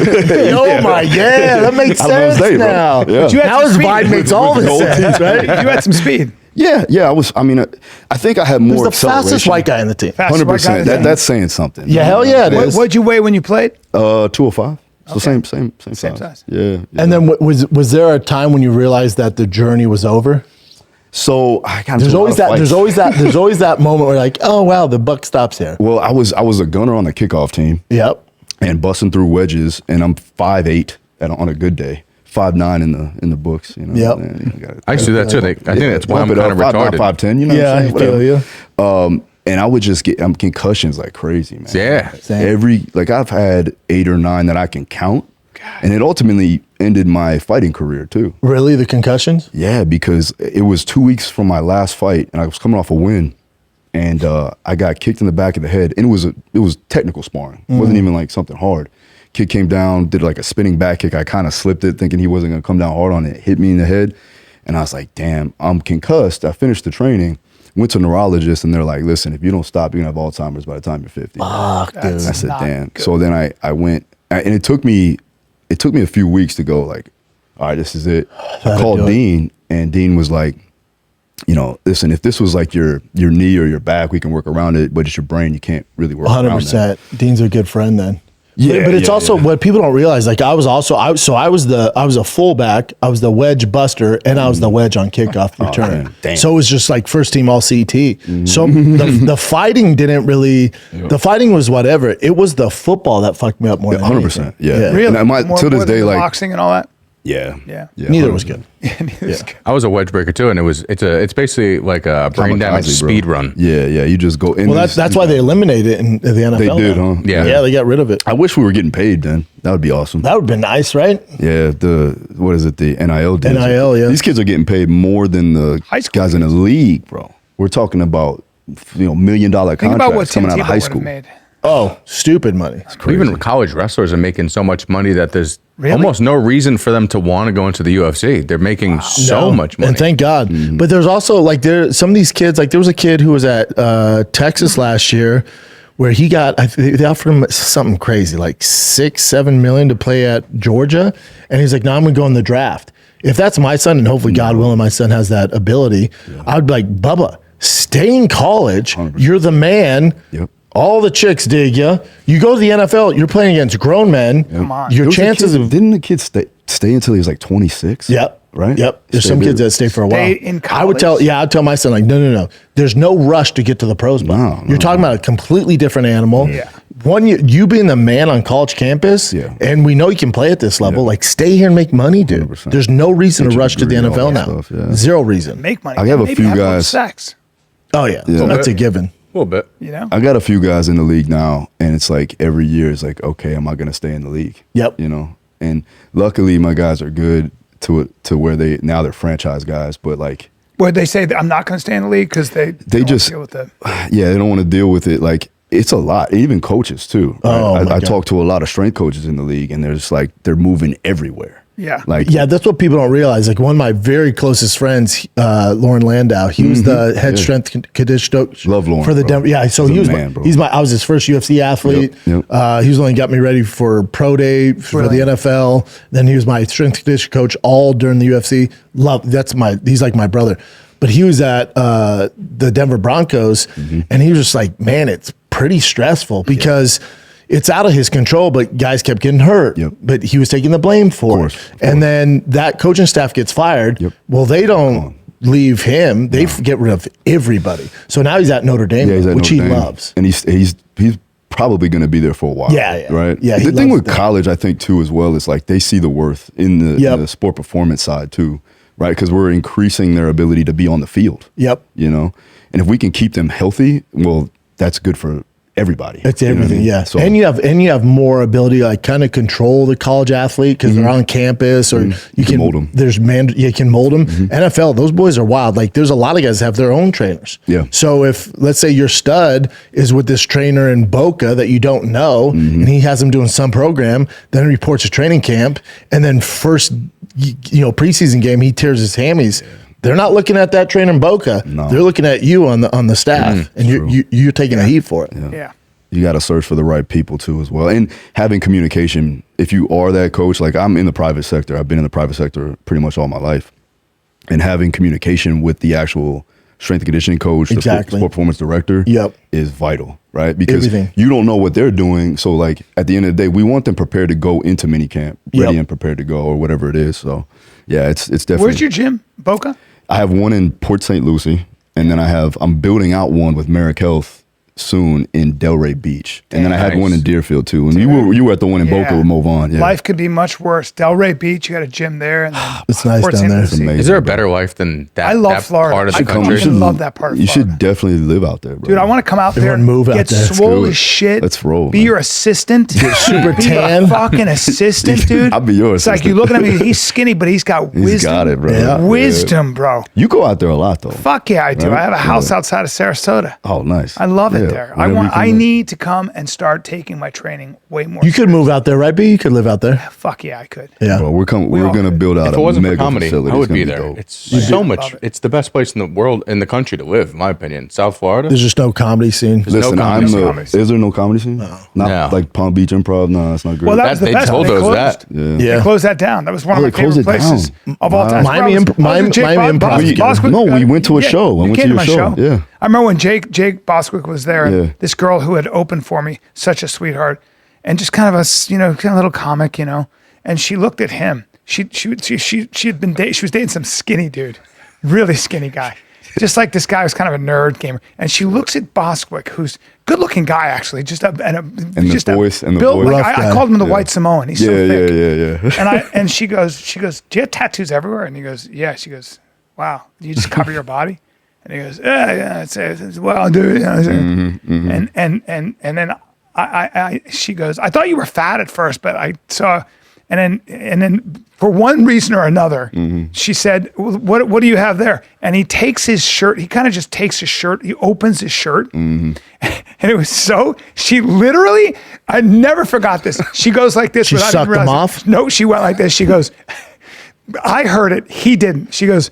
Oh my, yeah, that makes Alabama sense State, bro. now. Yeah. But you had Now some his speed. vibe makes all With the the gold sense, right? You had some speed. Yeah. I think I had He more was the fastest white guy in the team. Fastest white guy in 100%. the team. That's saying something. Yeah, hell yeah, it is. What'd you weigh when you played? 205. So Okay. same size. Yeah. And then was there a time when you realized that the journey was over? so I got There's into a lot always of that. fights. There's always that moment where like, oh wow, the buck stops here. Well, I was a gunner on the kickoff team Yep. and busting through wedges, and I'm 5'8" on a good day. 5'9" in the books. Yep. I used to do that too. I think that's why I'm Bump it kind of up, 5'9", retarded. 5'10", you know Yeah, what I I'm saying? feel Whatever. you. And I would just get concussions like crazy, man. Yeah. Same. I've had 8 or 9 that I can count. And it ultimately ended my fighting career too. Really, the concussions? Yeah, because it was 2 weeks from my last fight, and I was coming off a win, and I got kicked in the back of the head, and it was technical sparring. It wasn't even like something hard. Kid came down, did like a spinning back kick. I kind of slipped it, thinking he wasn't gonna come down hard on it. Hit me in the head, and I was like, "Damn, I'm concussed." I finished the training, went to a neurologist, and they're like, "Listen, if you don't stop, you're gonna have Alzheimer's by the time you're 50." Fuck, dude. That's I said, not "Damn." good. So then I went, and it took me a few weeks to go like, all right, this is it. I called do it. Dean, and Dean was like, listen, if this was like your knee or your back, we can work around it, but it's your brain, you can't really work around that. 100%. Dean's a good friend then. Yeah, but it's yeah, also yeah. what people don't realize. Like I was a fullback, I was the wedge buster, and I was the wedge on kickoff return. man. Damn. So it was just like first team all CT. So the fighting didn't really. The fighting was whatever. It was the football that fucked me up more than 100%. anything. Yeah. Really? And to this than day, the like, boxing and all that. yeah. Neither was good. I was a wedge breaker too, and it's basically like a brain damage Kamikaze, bro. speed run. Yeah. You just go in. Well, that's why they eliminated it in the NFL. They did, now. huh? Yeah. They got rid of it. I wish we were getting paid then. That would be awesome. That would have been nice, right? Yeah, what is it? The NIL deals. NIL, yeah. These kids are getting paid more than the High school guys in the league, bro. We're talking about $1 million Think contracts about what Tim coming out Tebow of high would school. have made. Oh, stupid money. Even college wrestlers are making so much money that there's Really? almost no reason for them to want to go into the UFC. They're making so No. much money. And thank God. But there's also like some of these kids, like there was a kid who was at Texas last year where he got, they offered him something crazy, like $6-7 million to play at Georgia. And he's like, no, I'm going to go in the draft. If that's my son, and hopefully God willing, my son has that ability, I would be like, Bubba, stay in college. 100%. You're the man. Yep. All the chicks dig you. You go to the NFL, you're playing against grown men. Come on. Your There was a chances kid- of didn't the kid stay until he was like 26? Yep. Right? Yep. There's Stay some there. kids that stay for a while. Stay in I would college? I'd tell my son, like, no. There's no rush to get to the pros. No, You're talking about a completely different animal. Yeah. One, you being the man on college campus, Yeah. and we know you can play at this level. Like, stay here and make money, dude. 100%. There's no reason Get to your rush to the degree, all NFL that now. stuff, yeah. Zero reason. Make money. I have a Maybe few have more guys- sex. Oh yeah, Yeah. that's a given. A little bit. You know. I got a few guys in the league now, and it's like every year it's like, okay, am I going to stay in the league? Yep. You know, and luckily my guys are good to where they're franchise guys, but like, Would they say that I'm not going to stay in the league because they don't just- deal with the yeah, they don't want to deal with it. Like, it's a lot, even coaches too. Right? Oh, my I God. talk to a lot of strength coaches in the league, and they're just like, they're moving everywhere. Yeah. Like, Yeah, that's what people don't realize. Like one of my very closest friends, Lauren Landau, he was the head strength condition coach Love Lauren, for the bro. Denver. Yeah, so He's he a was man, bro. I was his first UFC athlete. Yep. He was the one who got me ready for pro day for the Brilliant. NFL. Then he was my strength condition coach all during the UFC. He's like my brother. But he was at the Denver Broncos, and he was just like, man, it's pretty stressful because it's out of his control, but guys kept getting hurt. Yep. But he was taking the blame for course, it. of And then that coaching staff gets fired. Yep. Well, they don't leave him. They get rid of everybody. So now he's at Notre Dame, yeah, he's at which Notre he Dame. loves. and he's probably going to be there for a while. Yeah. right. Yeah, he the thing loves with that. college, I think too, as well, is like they see the worth in the sport performance side too, right? Because we're increasing their ability to be on the field. Yep. You know, and if we can keep them healthy, well, that's good for everybody. It's You know what I everything, mean? yeah. So, And you have more ability to like kind of control the college athlete because they're on campus or you can mold 'em. You can mold them. NFL, those boys are wild. Like there's a lot of guys that have their own trainers. Yeah. So if let's say your stud is with this trainer in Boca that you don't know, and he has him doing some program, then he reports to training camp, and then first preseason game he tears his hammies. They're not looking at that trainer in Boca. No. They're looking at you on the staff, and you're taking a heat for it. yeah. you got to search for the right people too as well, and having communication. If you are that coach, like I'm in the private sector, I've been in the private sector pretty much all my life, and having communication with the actual strength and conditioning coach, the sport performance director, is vital, right? Because you don't know what they're doing. So like at the end of the day, we want them prepared to go into mini camp, ready and prepared to go, or whatever it is. So yeah, it's definitely. Where's your gym, Boca? I have one in Port St. Lucie, and then I'm building out one with Marek Health soon in Delray Beach, and then I had one in Deerfield too. And you were at the one in Boca with Mo Vaughn. Yeah. Life could be much worse. Delray Beach, you got a gym there, and then It's nice Port down St. there. Lucie. It's amazing. Is there a better life than that? I love that Florida. part of the I country? fucking love that part of You Florida. should definitely live out there, bro. Dude, I want to come out there, Everyone move out get there. Let's swole do it. as shit. Let's roll, Be man. your assistant. super Be tan. a fucking assistant, dude. I'll be your It's like you assistant. looking at me. He's skinny, but he's got wisdom. He's got it, bro. Yeah. Wisdom, bro. You go out there a lot though. Fuck yeah, I do. Right? I have a house Yeah. outside of Sarasota. Oh, nice. I love it Yeah, there. whenever you I come need to come and start taking my training way more. You could move out there, right? B? You could live out there. Fuck yeah, I could. Yeah. Bro, we're all gonna could. build out If a it wasn't mega for comedy, facility. I would It's gonna be there. dope. It's so Love much. it. It's the best place in the world, in the country to live, in my opinion. South Florida. There's just no comedy scene. no Listen, comedy. is there no comedy scene? Not No. like Palm Beach Improv. No, that's not great. Well, that was the They best. told They us closed. that. Yeah. They closed that down. That was one of Oh, my they closed favorite it places down. of all time. Miami I was Miami with Jake Improv. Bostwick. No, we went to a show. I you went to came your my show. Yeah. I remember when Jake Bostwick was there, and Yeah. this girl who had opened for me, such a sweetheart, and just kind of a little comic, and she looked at him. She was dating some skinny dude, really skinny guy. Just like this guy was kind of a nerd gamer. And she looks at Bostwick, who's good looking guy, actually. Just a voice. built like, Rough I guy. called him the White Samoan. He's so thick. Yeah. And she goes, do you have tattoos everywhere? And he goes, yeah. She goes, wow, do you just cover your body? And he goes, yeah, it's well, dude. And then she goes, I thought you were fat at first, but I saw, and then for one reason or another, she said, what do you have there? And he takes his shirt. He kind of just takes his shirt. He opens his shirt. And it was she literally, I never forgot this. She goes like this. She without sucked even him realizing- off? No, she went like this. She goes, I heard it. He didn't. She goes,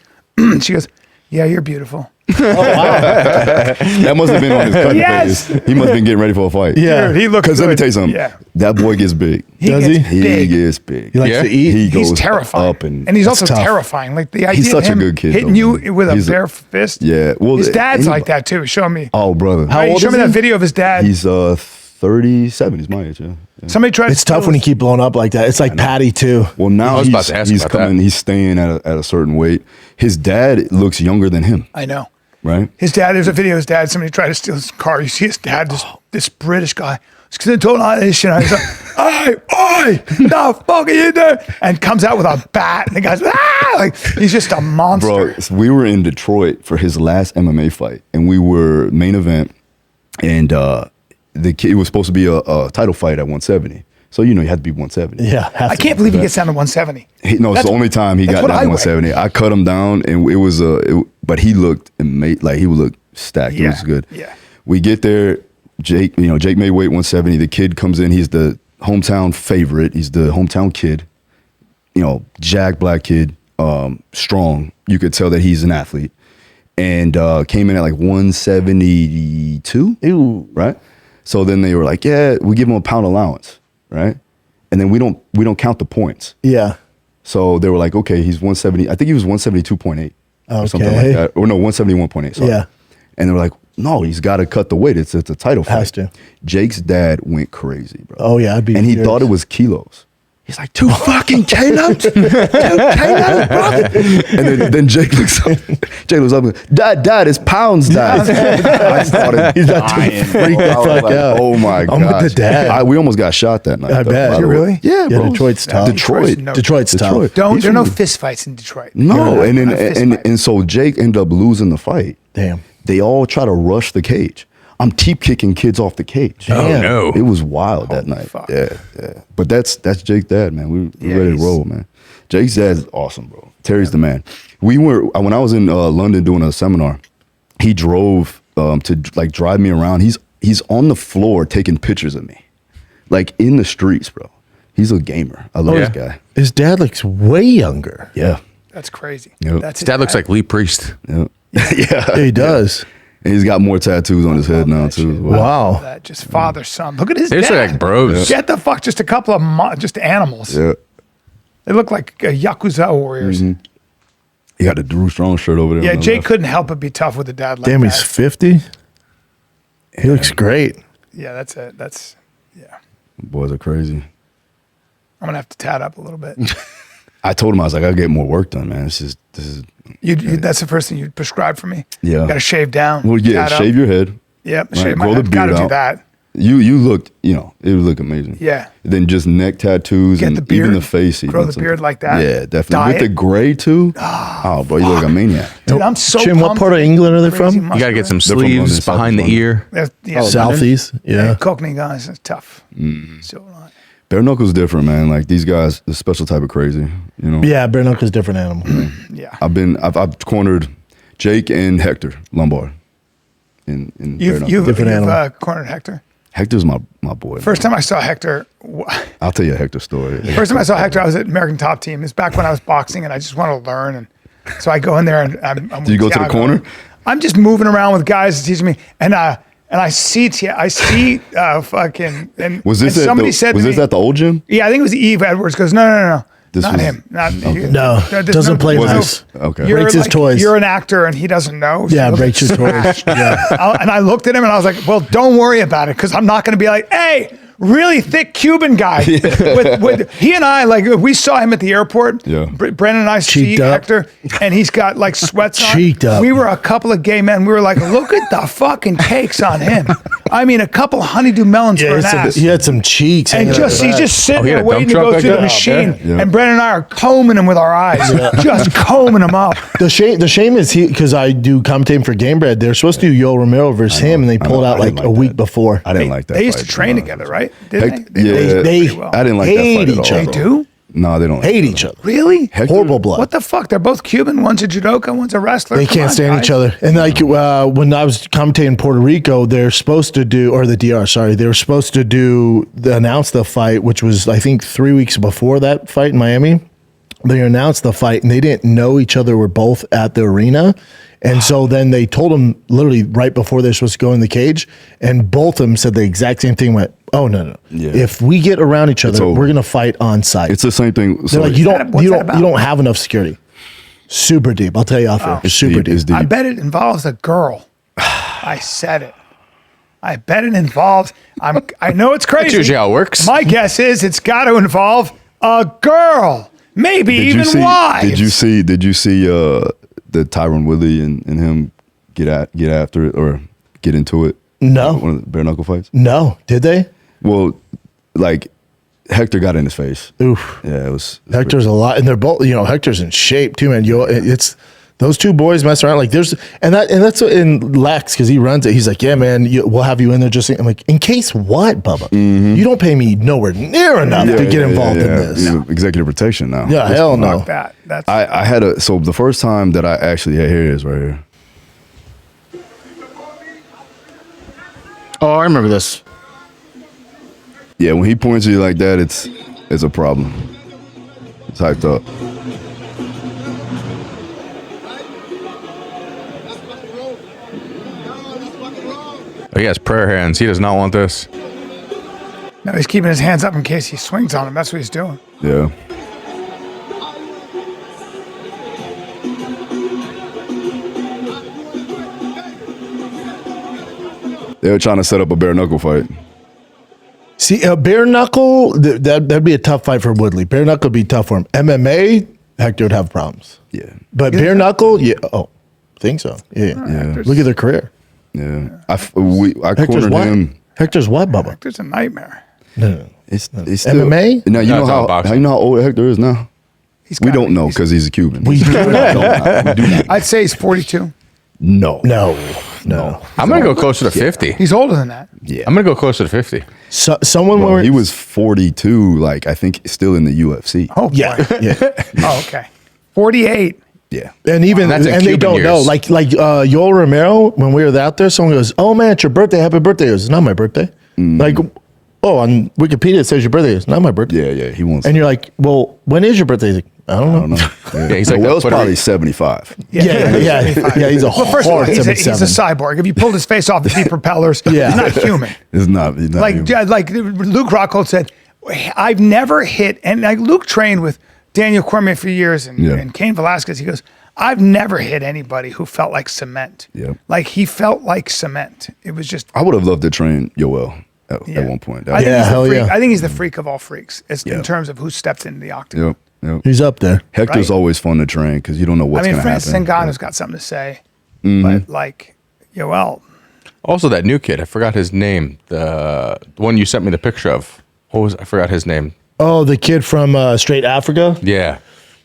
yeah, you're beautiful. That must have been on his cutting Yes. phase. He must have been getting ready for a fight. Yeah. Dude, he looks Because let me good. tell you something. Yeah. That boy gets big. Does he? He big. gets big. He likes Yeah. to eat. He goes He's terrifying. up and he's also tough. terrifying. Like the idea He's such of a him good kid, hitting though, you man. with a He's bare fist. Yeah. Well, His dad's he- like that too. Show me. Oh, brother. How old Show is me he? that video of his dad. He's 37. He's my age. Yeah. Somebody tried. It's tough when you keep blowing up like that. It's like Patty too. Well, now was about to ask he's about coming. that. He's staying at a certain weight. His dad looks younger than him, I know. right? His dad. There's a video of his dad. Somebody tried to steal his car. You see his dad, this British guy. He's like, he's like, oi, the fuck are you doing? And comes out with a bat, and the guy's like he's just a monster. Bro, we were in Detroit for his last MMA fight, and we were main event, and the kid, it was supposed to be a title fight at 170. So you had to be 170. Yeah. I can't believe he gets down to 170. It's the only time he that's got what down I to weigh. 170. I cut him down, and it was but he looked like he looked stacked. It was good. Yeah. We get there. Jake made weight 170. The kid comes in. He's the hometown favorite. He's the hometown kid. Jack black kid, strong. You could tell that he's an athlete. And came in at like 172. Ew. Right. So then they were like, yeah, we give him a pound allowance, right? And then we don't count the points. Yeah. So they were like, okay, he's 170. I think he was 172.8 or something like Okay. that. Or no, 171.8. Sorry. Yeah. And they were like, no, he's got to cut the weight. It's a title fight. Has to. Jake's dad went crazy, bro. Oh yeah, I'd be. And he furious. thought it was kilos. He's like, 2 fucking kilos? 2 kilos, brother? And then Jake looks up. And goes, Dad, it's pounds, Dad. I started He's about to dying, freak bro. the I was fuck like, out. oh my I'm with god. the dad. We almost got shot that night. I though, bet. by the You way. really? Yeah, Yeah, bro. Detroit's tough. Detroit. No. Detroit's tough. There are no fist fights in Detroit. No, You're and not a fist fight. then and so Jake ended up losing the fight. Damn. They all try to rush the cage. I'm teep kicking kids off the cage. Oh, Damn. no. It was wild that night. fuck. Yeah. But that's Jake's dad, man. We Yeah, ready to he's- roll, man. Jake's dad's awesome, bro. Terry's the man. When I was in London doing a seminar, he drove to like drive me around. He's on the floor taking pictures of me, like in the streets, bro. He's a gamer. I love Yeah. this guy. His dad looks way younger. Yeah. That's crazy. Yep. That's His dad looks like Lee Priest. Yeah. Yeah, he does. And he's got more tattoos on his head now too. as well. Wow. that just father son. Look at his They just dad. look like bros. Get the fuck, just a couple of just animals. Yeah. They look like Yakuza warriors. He got the Drew Strong shirt over there. Yeah, on the Jake left. couldn't help but be tough with a dad like Damn, that. he's 50. He looks great. Yeah, that's it. That's yeah. Boys are crazy. I'm gonna have to tat up a little bit. I told him, I was like, I gotta get more work done, man. This is That's the first thing you'd prescribe for me. Yeah. Got to shave down. well, yeah, tat up. shave your head. Yep. right, Shave my grow the head. Got to beard do out. that. You looked, it would look amazing. Yeah. Then just neck tattoos Get and the beard. even the face. Grow even the some- beard like that. Yeah, definitely. Dye With the it. gray too. Oh, bro, you look like a maniac. Dude, I'm so Jim, what pumped. part of England are they Crazy from? You got to get some They're from London, sleeves South behind the London. ear. Yeah, Southeast. Yeah. Cockney guys, it's tough. Mm-hmm. So a lot. Bare knuckles different, man. Like these guys, a special type of crazy. Yeah, bare knuckle's different animal. Yeah. I've cornered Jake and Hector Lombard. In bare You've knuckles. Different animal. cornered Hector. Hector's my boy. First man. time I saw Hector, I'll tell you a Hector story. first time I saw Hector, I was at American Top Team. It's back when I was boxing, and I just wanted to learn. And so I go in there, and I'm Did you go to the corner? I'm just moving around with guys teaching me, and I see fucking. And Was this and at somebody the, said was to this me, at the old gym? Yeah, I think it was Eve Edwards. Goes, no, This not was- him. Not Okay. No, there's doesn't play Was nice. this okay? You're Breaks his like- toys. You're an actor, and he doesn't know. Yeah, So- breaks his toys. Yeah. And I looked at him, and I was like, "Well, don't worry about it, because I'm not going to be like, hey, really thick Cuban guy." With he and I, like, we saw him at the airport. Yeah. Brandon and I see Cheeked up. Hector, and he's got like sweats on. Cheeked up. We were a couple of gay men. We were like, look at the fucking cakes on him. I mean, a couple honeydew melons for an ass. He had some cheeks. And hanging just out he's the just sitting Oh, he had there a waiting dump to go truck through like the that? machine. Yeah. And Brandon and I are combing him with our eyes, just combing him up. back. The shame is because I do commentating for Game Bread. They're supposed to do Yoel Romero versus him, and they pulled out I didn't like a like week that. before. I didn't like that. They used to fight, train no. together, right? Didn't Heck, they? yeah, They pretty well. I didn't like hate that fight at each all. other. They do? No, they don't Hate each other. Really? Hector- Horrible blood. What the fuck? They're both Cuban. One's a judoka, one's a wrestler. They Come can't on, stand guys. each other. And like when I was commentating in Puerto Rico, they're supposed to do, or the DR, sorry, they were supposed to announce the fight, which was I think 3 weeks before that fight in Miami. they announced the fight, and they didn't know each other were both at the arena. And so then they told him literally right before they're supposed to go in the cage, and both of them said the exact same thing. Went, oh no. Yeah. If we get around each other, we're gonna fight on site. It's the same thing. They're like, you don't have enough security. Super deep. I'll tell you off there. It's super deep. It's deep. I bet it involves a girl. I said it. I bet it involves. I know it's crazy. That's usually how it works. My guess is it's got to involve a girl. Maybe even wives. Did you see the Tyron Woodley and him get after it or get into it? No. One of the bare knuckle fights? No. Did they? Well, like Hector got in his face. Oof. Yeah, it was Hector's a lot, and they're both. Hector's in shape too, man. It's those two boys mess around. Like there's, and that's what in Lex, because he runs it. He's like, yeah, man, we'll have you in there. Just I'm like, in case what, Bubba? You don't pay me nowhere near enough to get involved in this. No. Executive protection now. Yeah, hell no. Fuck that. I had so the first time that I actually here it is right here. Oh, I remember this. Yeah, when he points at you like that, it's a problem. It's hyped up. Oh, he has prayer hands. He does not want this. No, he's keeping his hands up in case he swings on him. That's what he's doing. Yeah. They were trying to set up a bare knuckle fight. See, a bare knuckle, that'd be a tough fight for Woodley. Bare knuckle would be tough for him. MMA, Hector would have problems. Yeah. But bare knuckle, yeah. Oh, think so. Yeah. Look at their career. Yeah. I cornered what? him. Hector's what, Bubba? Hector's a nightmare. No. It's still, MMA? Now you No, know it's how not boxing. you know how old Hector is now. We don't know because he's a Cuban. We do not. I'd say he's 42. No. I'm going to go closer to 50. He's older than that. Yeah. I'm going to go closer to 50. So, someone Well, where he was 42, like I think still in the UFC. Oh, boy. yeah. Oh, okay. 48. Yeah. And even That's in and they Cuban don't know. years. Like Yoel Romero, when we were out there, someone goes, "Oh man, it's your birthday! Happy birthday!" He goes, "It's not my birthday." Like, oh, on Wikipedia it says your birthday. It's not my birthday. Yeah, he wants. And you're like, "Well, when is your birthday?" He's like, "I don't know." Yeah, he's like, Well's whatever. probably 75. Yeah. He's a Well, first of all, hard he's a 77. cyborg. If you pulled his face off the deep propellers, Yeah. he's not human. He's not Like human. Luke Rockhold said, I've never hit, and like Luke trained with Daniel Cormier for years and Cain Velasquez. He goes, I've never hit anybody who felt like cement. Yep. Like he felt like cement. It was just. I would have loved to train Yoel at one point. I think Yeah, he's the hell freak. yeah. I think he's the freak of all freaks. It's in terms of who stepped into the octagon. Yep. He's up there. Hector's Right. always fun to train because you don't know what's I mean, going to Francis happen. Ngannou's got something to say, but like, Yoel. Also, that new kid, I forgot his name. The one you sent me the picture of. I forgot his name. Oh, the kid from Straight Africa. Yeah.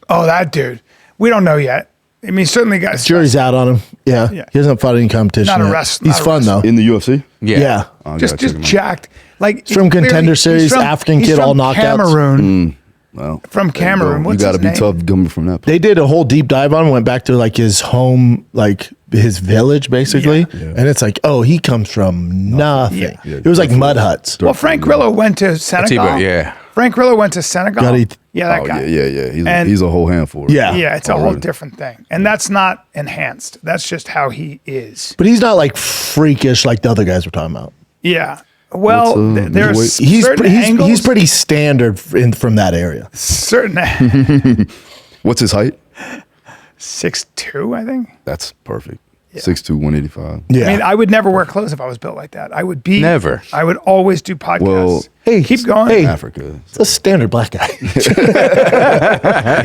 Oh, that dude. We don't know yet. I mean, certainly got Jury's out on him. Yeah. Yeah. He hasn't fought any competition. Not a yet. wrest- He's not a fun though. In the UFC? Yeah. Oh, I just gotta check him out. jacked. Like He's from clearly- Contender Series, he's from- African he's kid, from all knockouts. Cameroon. Well, From Cameroon. you What's got to his be name? tough coming from that place. They did a whole deep dive on him, went back to like his home, like his village basically. And it's like, oh, he comes from nothing. Yeah. Yeah, It was like mud huts. Well, Frank Grillo went to Senegal. yeah. Frank Grillo went to Senegal. Got it. Yeah, that Oh, guy. yeah. And- He's a whole handful. Yeah. Yeah, it's a whole Already. different thing. And that's not enhanced. That's just how he is. But he's not like freakish like the other guys we're talking about. Yeah. Well, What's, there's He's certain angles. he's pretty standard from that area. certain What's his height? 6'2", I think. That's perfect. 6'2", 185. Yeah. I mean, I would never wear clothes if I was built like that. I would be Never. I would always do podcasts. Well, hey, keep going. Hey, Africa. it's a standard black guy.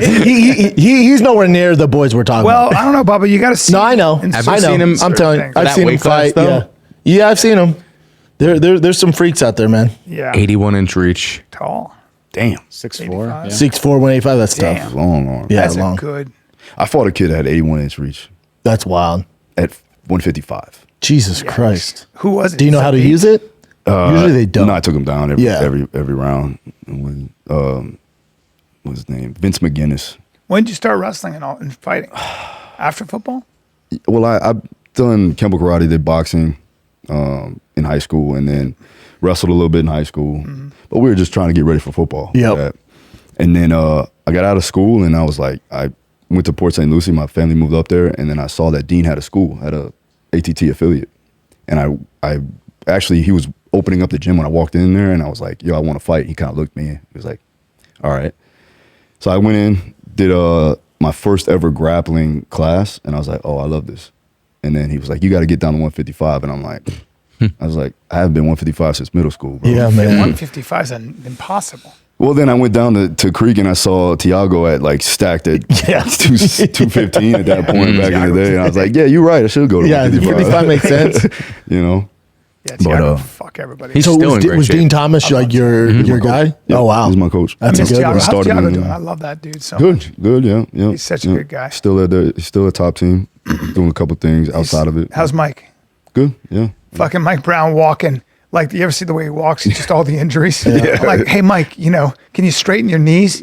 He's nowhere near the boys we're talking Well, about. I don't know, Bubba. You got to see. No, I know. in Have you I know. seen him- I'm telling you. things. I've That seen him weight class, fight. though? Yeah, I've seen him. There's some freaks out there, man. Yeah. 81-inch reach. Tall. Damn. 6'4". 6'4", 185. That's Damn. tough. Long arm. Yeah, That's long. a good. I fought a kid that had 81-inch reach That's wild. at 155. Jesus Christ. Who was it? Do you know how to use it? Usually they don't. No, I took him down every Yeah. every round. And when, what's his name? Vince McGinnis. When did you start wrestling and fighting? After football? Well, I've done Kempo karate, did boxing in high school, and then wrestled a little bit in high school. But we were just trying to get ready for football. Yep. And then I got out of school, and I was like, I went to Port St. Lucie. My family moved up there, and then I saw that Dean had a ATT affiliate. And I actually, he was opening up the gym when I walked in there, and I was like, yo, I want to fight. He kind of looked at me. He was like, all right. So I went in, did my first ever grappling class, and I was like, oh, I love this. And then he was like, you got to get down to 155. And I'm like, I was like, I haven't been 155 since middle school, bro. Yeah, man. 155 is impossible. Well, then I went down to Creek, and I saw Tiago at like stacked at 215 at that point back in the day. And I was like, yeah, you're right. I should go to 155 makes sense. You know? Yeah, Tiago, fuck everybody. He's still in great was shape. Dean Thomas like your guy? Yeah, oh, wow. He's my coach. That's How's good. Tiago doing? I love that dude so much. Good, yeah. He's such a good guy. Still a top team, doing a couple things outside of it. How's Mike? Good, yeah. Fucking Mike Brown walking. Like, you ever see the way he walks? It's just all the injuries. I'm like, hey, Mike, can you straighten your knees?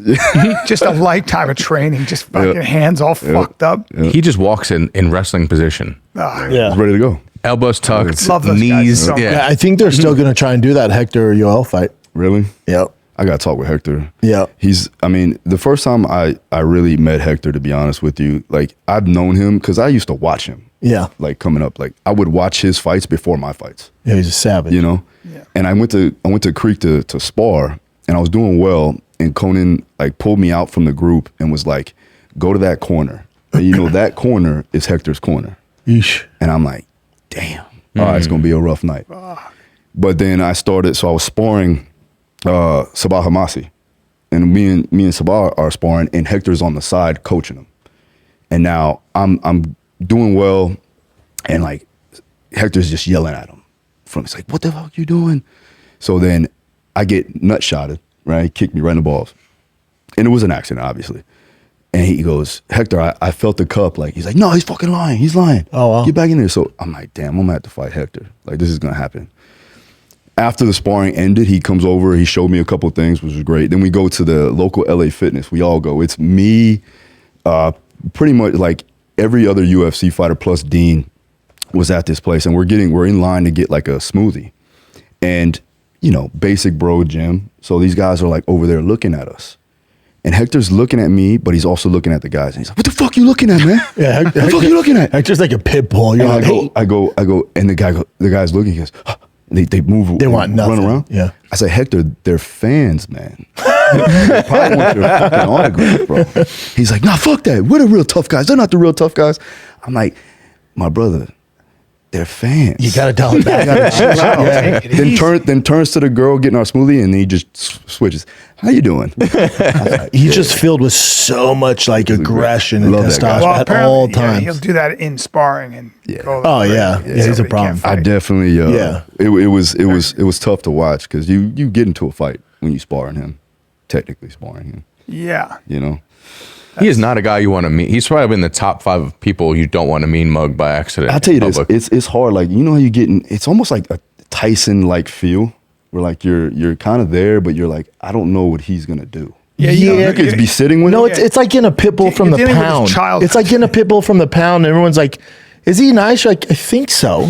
Just a lifetime of training. Just fucking hands all fucked up. Yeah. He just walks in wrestling position. He's ready to go. Elbows tucked, Love those guys knees. so much. Yeah, I think they're still going to try and do that Hector Yoel fight. Really? Yep. I got to talk with Hector. Yeah. The first time I really met Hector, to be honest with you, like, I've known him because I used to watch him. Yeah. Like, coming up, like, I would watch his fights before my fights. Yeah, he's a savage. You know? Yeah. And I went to Creek to spar, and I was doing well, and Conan, like, pulled me out from the group and was like, go to that corner. And that corner is Hector's corner. Yeesh. And I'm like, damn. All right, it's going to be a rough night. But then I was sparring Sabah Hamasi. And me and Sabah are sparring, and Hector's on the side coaching him. And now I'm doing well, and like Hector's just yelling at him. He's like, what the fuck you doing? So then I get nut shotted, right? He kicked me right in the balls. And it was an accident, obviously. And he goes, Hector, I felt the cup. Like, he's like, no, he's fucking lying. He's lying. Oh, wow. Get back in there. So I'm like, damn, I'm going to have to fight Hector. Like, this is going to happen. After the sparring ended, he comes over. He showed me a couple of things, which was great. Then we go to the local LA Fitness. We all go. It's me, pretty much like every other UFC fighter plus Dean was at this place. And we're in line to get like a smoothie. And, basic bro gym. So these guys are like over there looking at us. And Hector's looking at me, but he's also looking at the guys. And he's like, what the fuck you looking at, man? Yeah, what the fuck you looking at? Hector's like a pit bull. You're And like, I go, and the guy's looking, he goes, huh. They move. They want nothing. Run around. Yeah. I said, Hector, they're fans, man. They probably want their fucking autograph, bro. He's like, nah, fuck that. We're the real tough guys. They're not the real tough guys. I'm like, my brother, they're fans. you got to tell it back. Then turns to the girl getting our smoothie, and he just switches. How you doing? He's just filled with so much like aggression and Love that guy. testosterone at all times. he'll do that in sparring and go Oh, yeah. crazy. He's a Somebody problem. can't I fight. definitely. Yeah. It was tough to watch because you get into a fight when you sparring him, technically sparring him. Yeah. He is not a guy you want to meet. He's probably in the top 5 of people you don't want to mean mug by accident. I'll tell you in this, public. it's hard. Like, how you getting, it's almost like a Tyson-like feel where like you're kind of there, but you're like, I don't know what he's going to do. Yeah, You could be sitting with No, him. it's like getting a pit bull from You're the dealing with his pound. childhood. It's like getting a pit bull from the pound. And everyone's like, is he nice? You're like, I think so.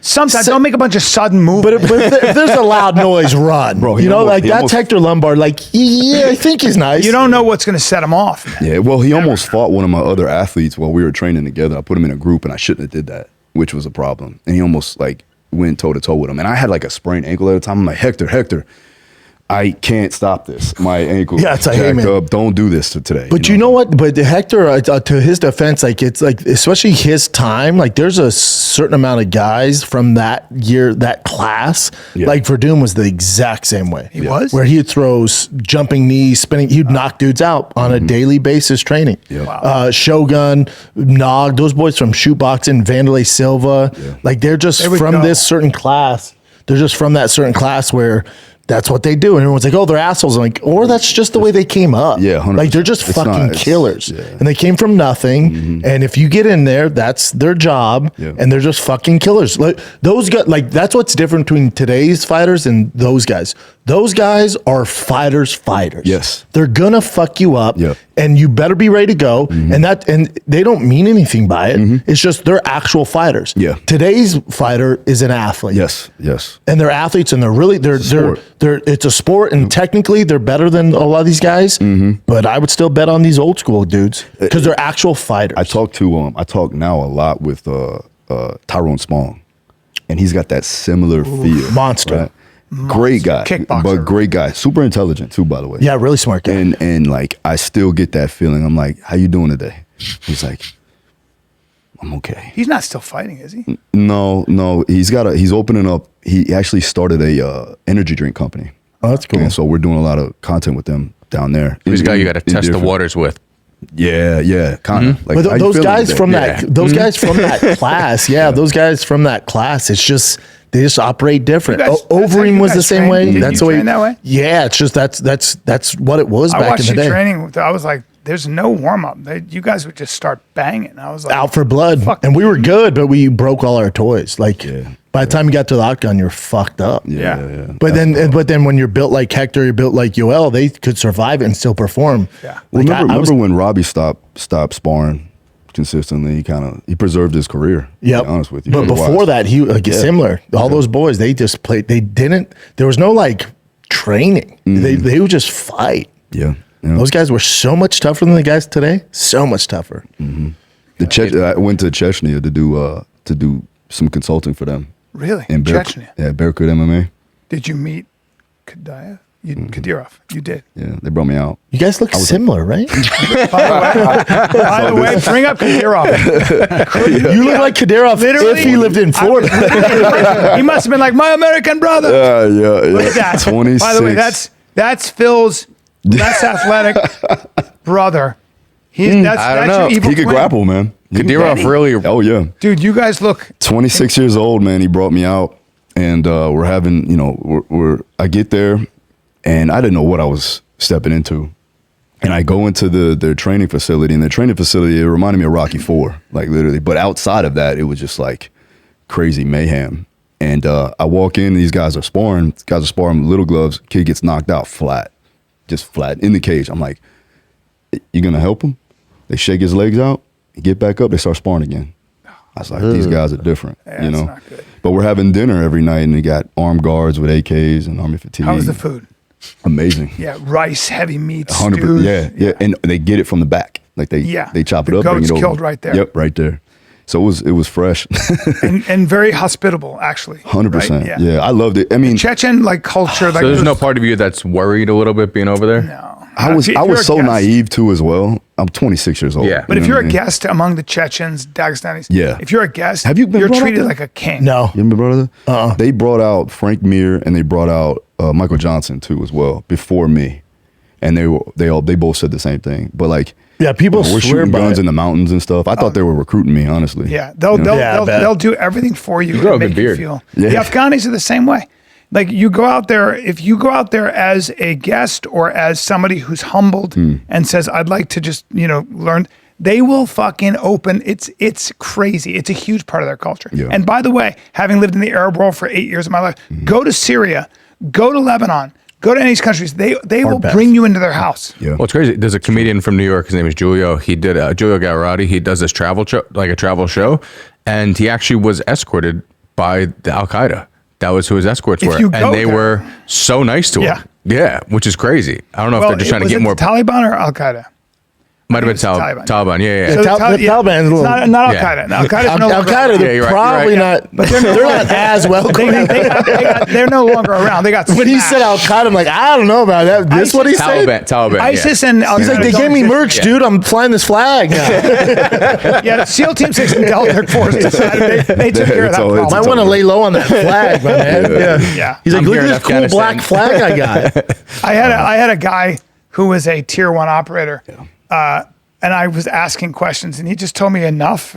Sometimes don't make a bunch of sudden movements. But if there's a loud noise, run. Bro, he he that's almost- Hector Lombard. Like, yeah, I think he's nice. You don't know what's going to set him off, man. Yeah, well, he almost fought one of my other athletes while we were training together. I put him in a group, and I shouldn't have did that, which was a problem. And he almost like went toe to toe with him. And I had like a sprained ankle at the time. I'm like, Hector, I can't stop this. My ankle Yeah, it's like, hey, jacked man. up. Don't do this to today. But you know what? But Hector, to his defense, like it's like, especially his time, like there's a certain amount of guys from that year, that class. Yeah. Like Verdun was the exact same way. He was? Where he'd throw jumping knees, spinning. He'd knock dudes out on a daily basis training. Yeah. Wow. Shogun, Nog, those boys from shootboxing, Vanderlei Silva, like they're just There we from go. this certain class. They're just from that certain class where that's what they do. And everyone's like, oh, they're assholes. I'm like, or that's just the way they came up. Yeah, 100%. Like they're just It's fucking not- it's- killers. yeah. And they came from nothing. And if you get in there, that's their job. Yeah. And they're just fucking killers. Like those guys, like that's what's different between today's fighters and those guys. Those guys are fighters. Yes. They're gonna fuck you up, Yep. and you better be ready to go. And they don't mean anything by it. It's just they're actual fighters. Yeah. Today's fighter is an athlete. Yes. And they're athletes, and it's a sport, and technically they're better than a lot of these guys. But I would still bet on these old school dudes because they're actual fighters. I talk now a lot with Tyrone Spong, and he's got that similar feel. Monster. Right? Great guy, Kickboxer. but great guy, super intelligent too, by the way. Yeah, really smart guy. And like I still get that feeling. I'm like, how you doing today? He's like, I'm okay. He's not still fighting, is he? No, he's opening up. He actually started a energy drink company. Oh, that's cool. And so we're doing a lot of content with them down there. He's a guy you got to test the different- waters with. Yeah, kind of. Like, But how you those feeling guys today? from those guys from that class, those guys from that class, it's just they just operate different. You guys- Overeem was you the guys same train? way. Did That's you the way. train that way? Yeah, it's just that's what it was I back watched in the you day. training. I was like, there's no warm up. You guys would just start banging. I was like, Out for blood, Fuck. and we were good, but we broke all our toys. Like by the time you got to the octagon, you're fucked up. Yeah. But then when you're built like Hector, you're built like Yoel, they could survive it and still perform. Yeah. Well, Like, remember when Robbie stopped sparring consistently? He preserved his career. Yeah, To be honest with you. But before that, he similar. All those boys, they just played. They didn't. There was no like training. They would just fight. Yeah. Those guys were so much tougher than the guys today. So much tougher. I went to Chechnya to do some consulting for them. really? In Chechnya. Yeah, Berkut MMA. Did you meet Kadyrov? Kadyrov. You did. Yeah, they brought me out. You guys look similar, right? By the way, bring up Kadyrov. You look like Kadyrov Literally, if he lived in Florida. He must have been like my American brother. Yeah. Look at that. 26. By the way, that's Phil's less athletic brother. I don't know. your evil He could twin. grapple, man. Kadyrov really. Oh yeah. Dude, you guys look 26 years old, man. He brought me out, and we're having, I get there, and I didn't know what I was stepping into, and I go into their training facility, and the training facility, it reminded me of Rocky IV, like literally. But outside of that, it was just like crazy mayhem. And I walk in, and these guys are sparring. These guys are sparring with little gloves. Kid gets knocked out flat, just flat in the cage. I'm like, you gonna help him? They shake his legs out. He get back up. They start sparring again. I was like, these guys are different, Yeah, you it's know. not good. But we're having dinner every night, and they got armed guards with AKs and army fatigue. how was the food? Amazing. Yeah, rice, heavy meats, 100%. stews. Yeah, and they get it from the back. Like they chop it The up, bring goat's it over. killed right there. Yep, right there. So it was fresh. and very hospitable, actually. 100%. right? Yeah, I loved it. I mean, Chechen like culture. Like So there's no part of you that's worried a little bit being over there? No. I was If you're a so guest- naive too as well. I'm 26 years old. Yeah. But if know you're what a I mean? guest among the Chechens, Dagestanis, Yeah. if you're a guest, Have you been you're brought up treated there? like a king. No. You remember, brother? They brought out Frank Mir and they brought out Michael Johnson too as well before me, and they both said the same thing. But like, Yeah, people we're swear shooting by guns it. in the mountains and stuff. I thought they were recruiting me, honestly. Yeah, they'll You know? Yeah, I bet. they'll do everything for you grow and a good make you beard. feel. Yeah. The Afghanis are the same way. Like you go out there, if you go out there as a guest or as somebody who's humbled and says, "I'd like to just learn," they will fucking open. It's crazy. It's a huge part of their culture. Yeah. And by the way, having lived in the Arab world for 8 years of my life, go to Syria, go to Lebanon, go to any of these countries. They will best. bring you into their house. Yeah. Well, it's crazy. There's a comedian from New York. His name is Giulio. He did Giulio Gaurati. He does this travel show, like a travel show, and he actually was escorted by the Al Qaeda. That was who his escorts If were, you and go they there- were so nice to Yeah. him. Yeah, which is crazy. I don't know if they're just trying to was get it more. the Taliban or Al Qaeda? Might have been it's Taliban. Taliban. Yeah. The Taliban is a little- not Al Yeah. Qaeda. Al Qaeda's Al no longer Qaeda, around. they're you're right, probably you're right. not, but they're not as welcome. They're no longer around. They got When he smashed. said Al Qaeda, I'm like, I don't know about that. This what he said? Taliban. ISIS yeah. and Al He's like, Qaeda they don't gave me exist. merch, dude. I'm flying this flag now. Yeah, SEAL Team 6 and Delta Force decided they took care of It's that all- problem. it's Might want to lay low on that flag, my man. Yeah. Yeah. He's like, I'm look here at in this cool Afghanistan. black flag I got. I had a guy who was a tier 1 operator, and I was asking questions, and he just told me enough.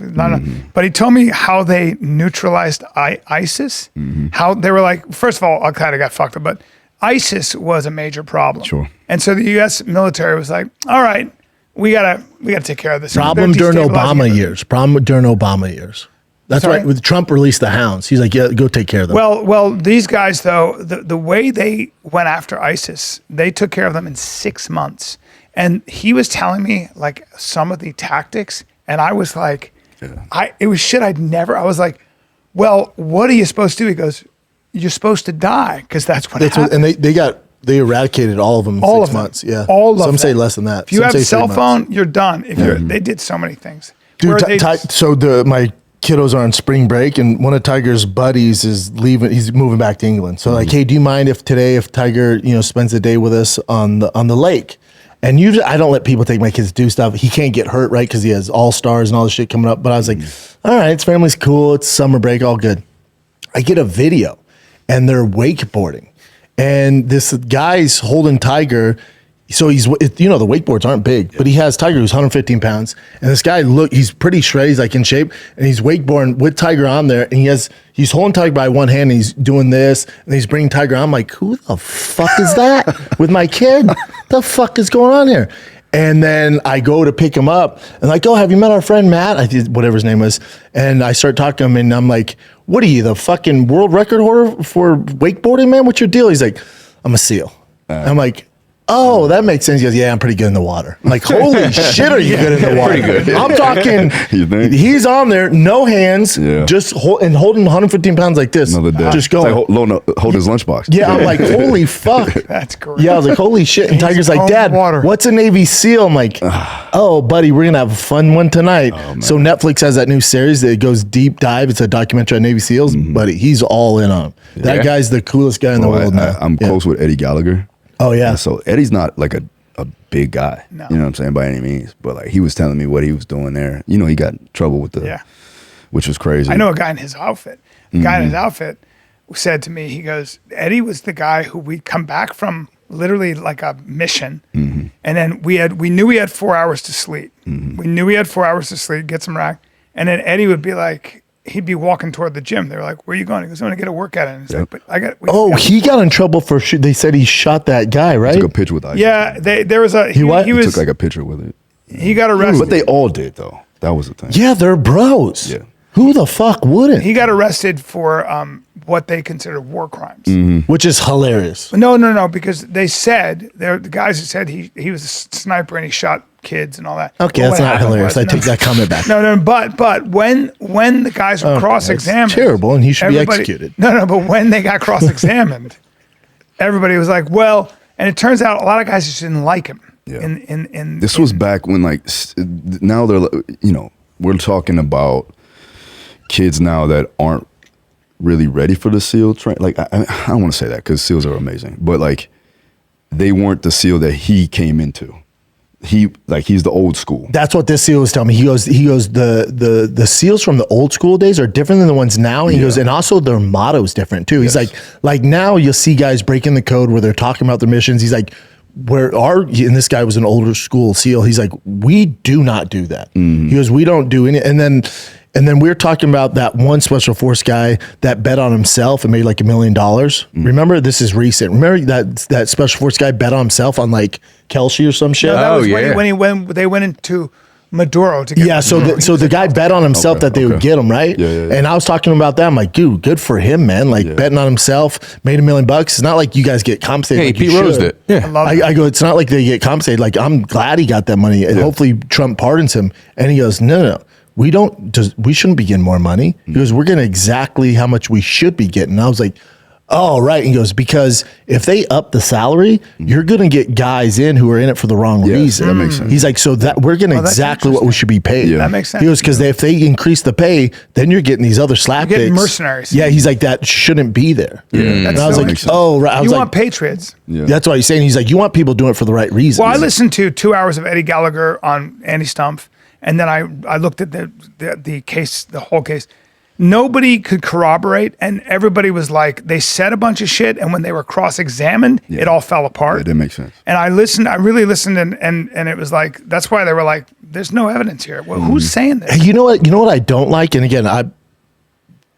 But he told me how they neutralized ISIS. How they were like, first of all, Al Qaeda got fucked up, but ISIS was a major problem. Sure. And so the U.S. military was like, all right, we gotta take care of this. Problem They're during destabilizing Obama everything. years. Problem during Obama years. That's Sorry? right. With Trump released the hounds. He's like, yeah, go take care of them. Well, these guys though, the way they went after ISIS, they took care of them in 6 months. And he was telling me like some of the tactics, and I was like, it was shit I'd never. I was like, well, what are you supposed to do? He goes, you're supposed to die because that's what happened. And they eradicated all of them in All 6 of them. months. Yeah, All of some them. say less than that. If you Some have say a cell 3 phone, months. you're done. If you're, they did so many things. Dude, Where they my kiddos are on spring break, and one of Tiger's buddies is leaving. He's moving back to England. So like, hey, do you mind if Tiger, spends the day with us on the lake? And usually I don't let people take my kids to do stuff. He can't get hurt, right? Because he has all stars and all this shit coming up. But I was like, all right, his family's cool. It's summer break, all good. I get a video, and they're wakeboarding, and this guy's holding Tiger. So he's, the wakeboards aren't big, but he has Tiger who's 115 pounds. And this guy, he's pretty shredded. He's like in shape, and he's wakeboarding with Tiger on there. And he's holding Tiger by one hand, and he's doing this, and he's bringing Tiger on. I'm like, who the fuck is that with my kid? The fuck is going on here? And then I go to pick him up, and like, oh, have you met our friend Matt? I did whatever his name was. And I start talking to him, and I'm like, what are you, the fucking world record holder for wakeboarding, man? What's your deal? He's like, I'm a SEAL. I'm like, oh, that makes sense. He goes, yeah, I'm pretty good in the water. I'm like, holy shit, are you good in the water? Pretty good. I'm talking, he's on there, no hands, just holding 115 pounds like this. Another day. Just going. It's like hold his lunchbox. Yeah, I'm like, holy fuck. That's great. Yeah, I was like, holy shit. And Tiger's like, Dad, what's a Navy SEAL? I'm like, oh, buddy, we're going to have a fun one tonight. So Netflix has that new series that goes deep dive. It's a documentary on Navy SEALs. Buddy, he's all in on him. That guy's the coolest guy in the world now. I'm close with Eddie Gallagher. Oh, yeah. And so Eddie's not like a big guy, No. you know what I'm saying, by any means. But like, he was telling me what he was doing there. He got in trouble with which was crazy. I know a guy in his outfit. The guy in his outfit said to me, he goes, Eddie was the guy who we'd come back from literally like a mission. And then we knew we had 4 hours to sleep. We knew we had 4 hours to sleep, get some rack. And then Eddie would be like, he'd be walking toward the gym. They were like, where are you going? He goes, I'm going to get a workout in. He's like, but I got. He got in trouble for they said he shot that guy, right? He took a picture with ISIS. Yeah, there was a. He took like a picture with it. He got arrested. But they all did, though. That was the thing. Yeah, they're bros. Yeah. Who the fuck wouldn't? He got arrested for what they consider war crimes. Which is hilarious. No, because they said, the guys that said he was a sniper and he shot kids and all that. Okay, But that's what not happened hilarious. was- I take that comment back. No, but when the guys were cross-examined, That's terrible, and he should be everybody- executed. No, but when they got cross-examined, everybody was like, well, and it turns out a lot of guys just didn't like him. Yeah. This was back when now they're we're talking about kids now that aren't really ready for the SEAL train. Like I don't want to say that because SEALs are amazing, but like they weren't the SEAL that he came into. He's the old school. That's what this SEAL was telling me. He goes, the SEALs from the old school days are different than the ones now. And he goes, and also their motto is different too. He's like now you'll see guys breaking the code where they're talking about their missions. He's like, and this guy was an older school SEAL. He's like, we do not do that. He goes, we don't do any. And then we were talking about that one special force guy that bet on himself and made like $1 million. Remember, this is recent. Remember that special force guy bet on himself on like Kelsey or some shit? that was when they went into Maduro to get so the guy bet on himself that they would get him, right? Yeah. And I was talking about that. I'm like, dude, good for him, man. Like betting on himself, made $1 million. It's not like you guys get compensated. Hey, like Pete you Rose should. it. Yeah. I go, it's not like they get compensated. Like, I'm glad he got that money. And hopefully Trump pardons him. And he goes, no. We shouldn't be getting more money. He goes, we're getting exactly how much we should be getting. And I was like, oh, right. And he goes, because if they up the salary, you're going to get guys in who are in it for the wrong reason. That makes sense. He's like, so that we're getting exactly what we should be paid. Yeah. That makes sense. He goes, because if they increase the pay, then you're getting these other slapdicks. You're getting mercenaries. Yeah, he's like, that shouldn't be there. Yeah. And I was like, oh, right. I was You like, want patriots. Yeah. that's what he's saying. He's like, you want people doing it for the right reasons. Well, I listened to 2 hours of Eddie Gallagher on Andy Stumpf, and then I looked at the case, the whole case. Nobody could corroborate, and everybody was like, they said a bunch of shit, and when they were cross-examined, it all fell apart. That makes sense. And I really listened, and it was like, that's why they were like, there's no evidence here. Well, who's saying this? You know what I don't like? And again, I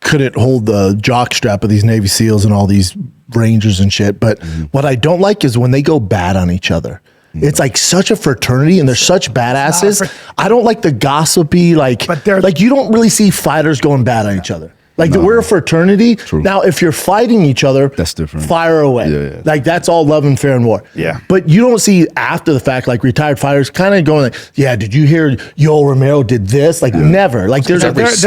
couldn't hold the jock strap of these Navy SEALs and all these Rangers and shit. But what I don't like is when they go bad on each other. It's like such a fraternity, and they're such badasses. I don't like the gossipy, But they're like you don't really see fighters going bad on each other. Like we're a fraternity. True. Now, if you're fighting each other, that's different. Fire away. Yeah. Like that's all love and fair and war. Yeah. But you don't see after the fact, like retired fighters kind of going like, yeah, did you hear Yoel Romero did this? Like never. Like there's There's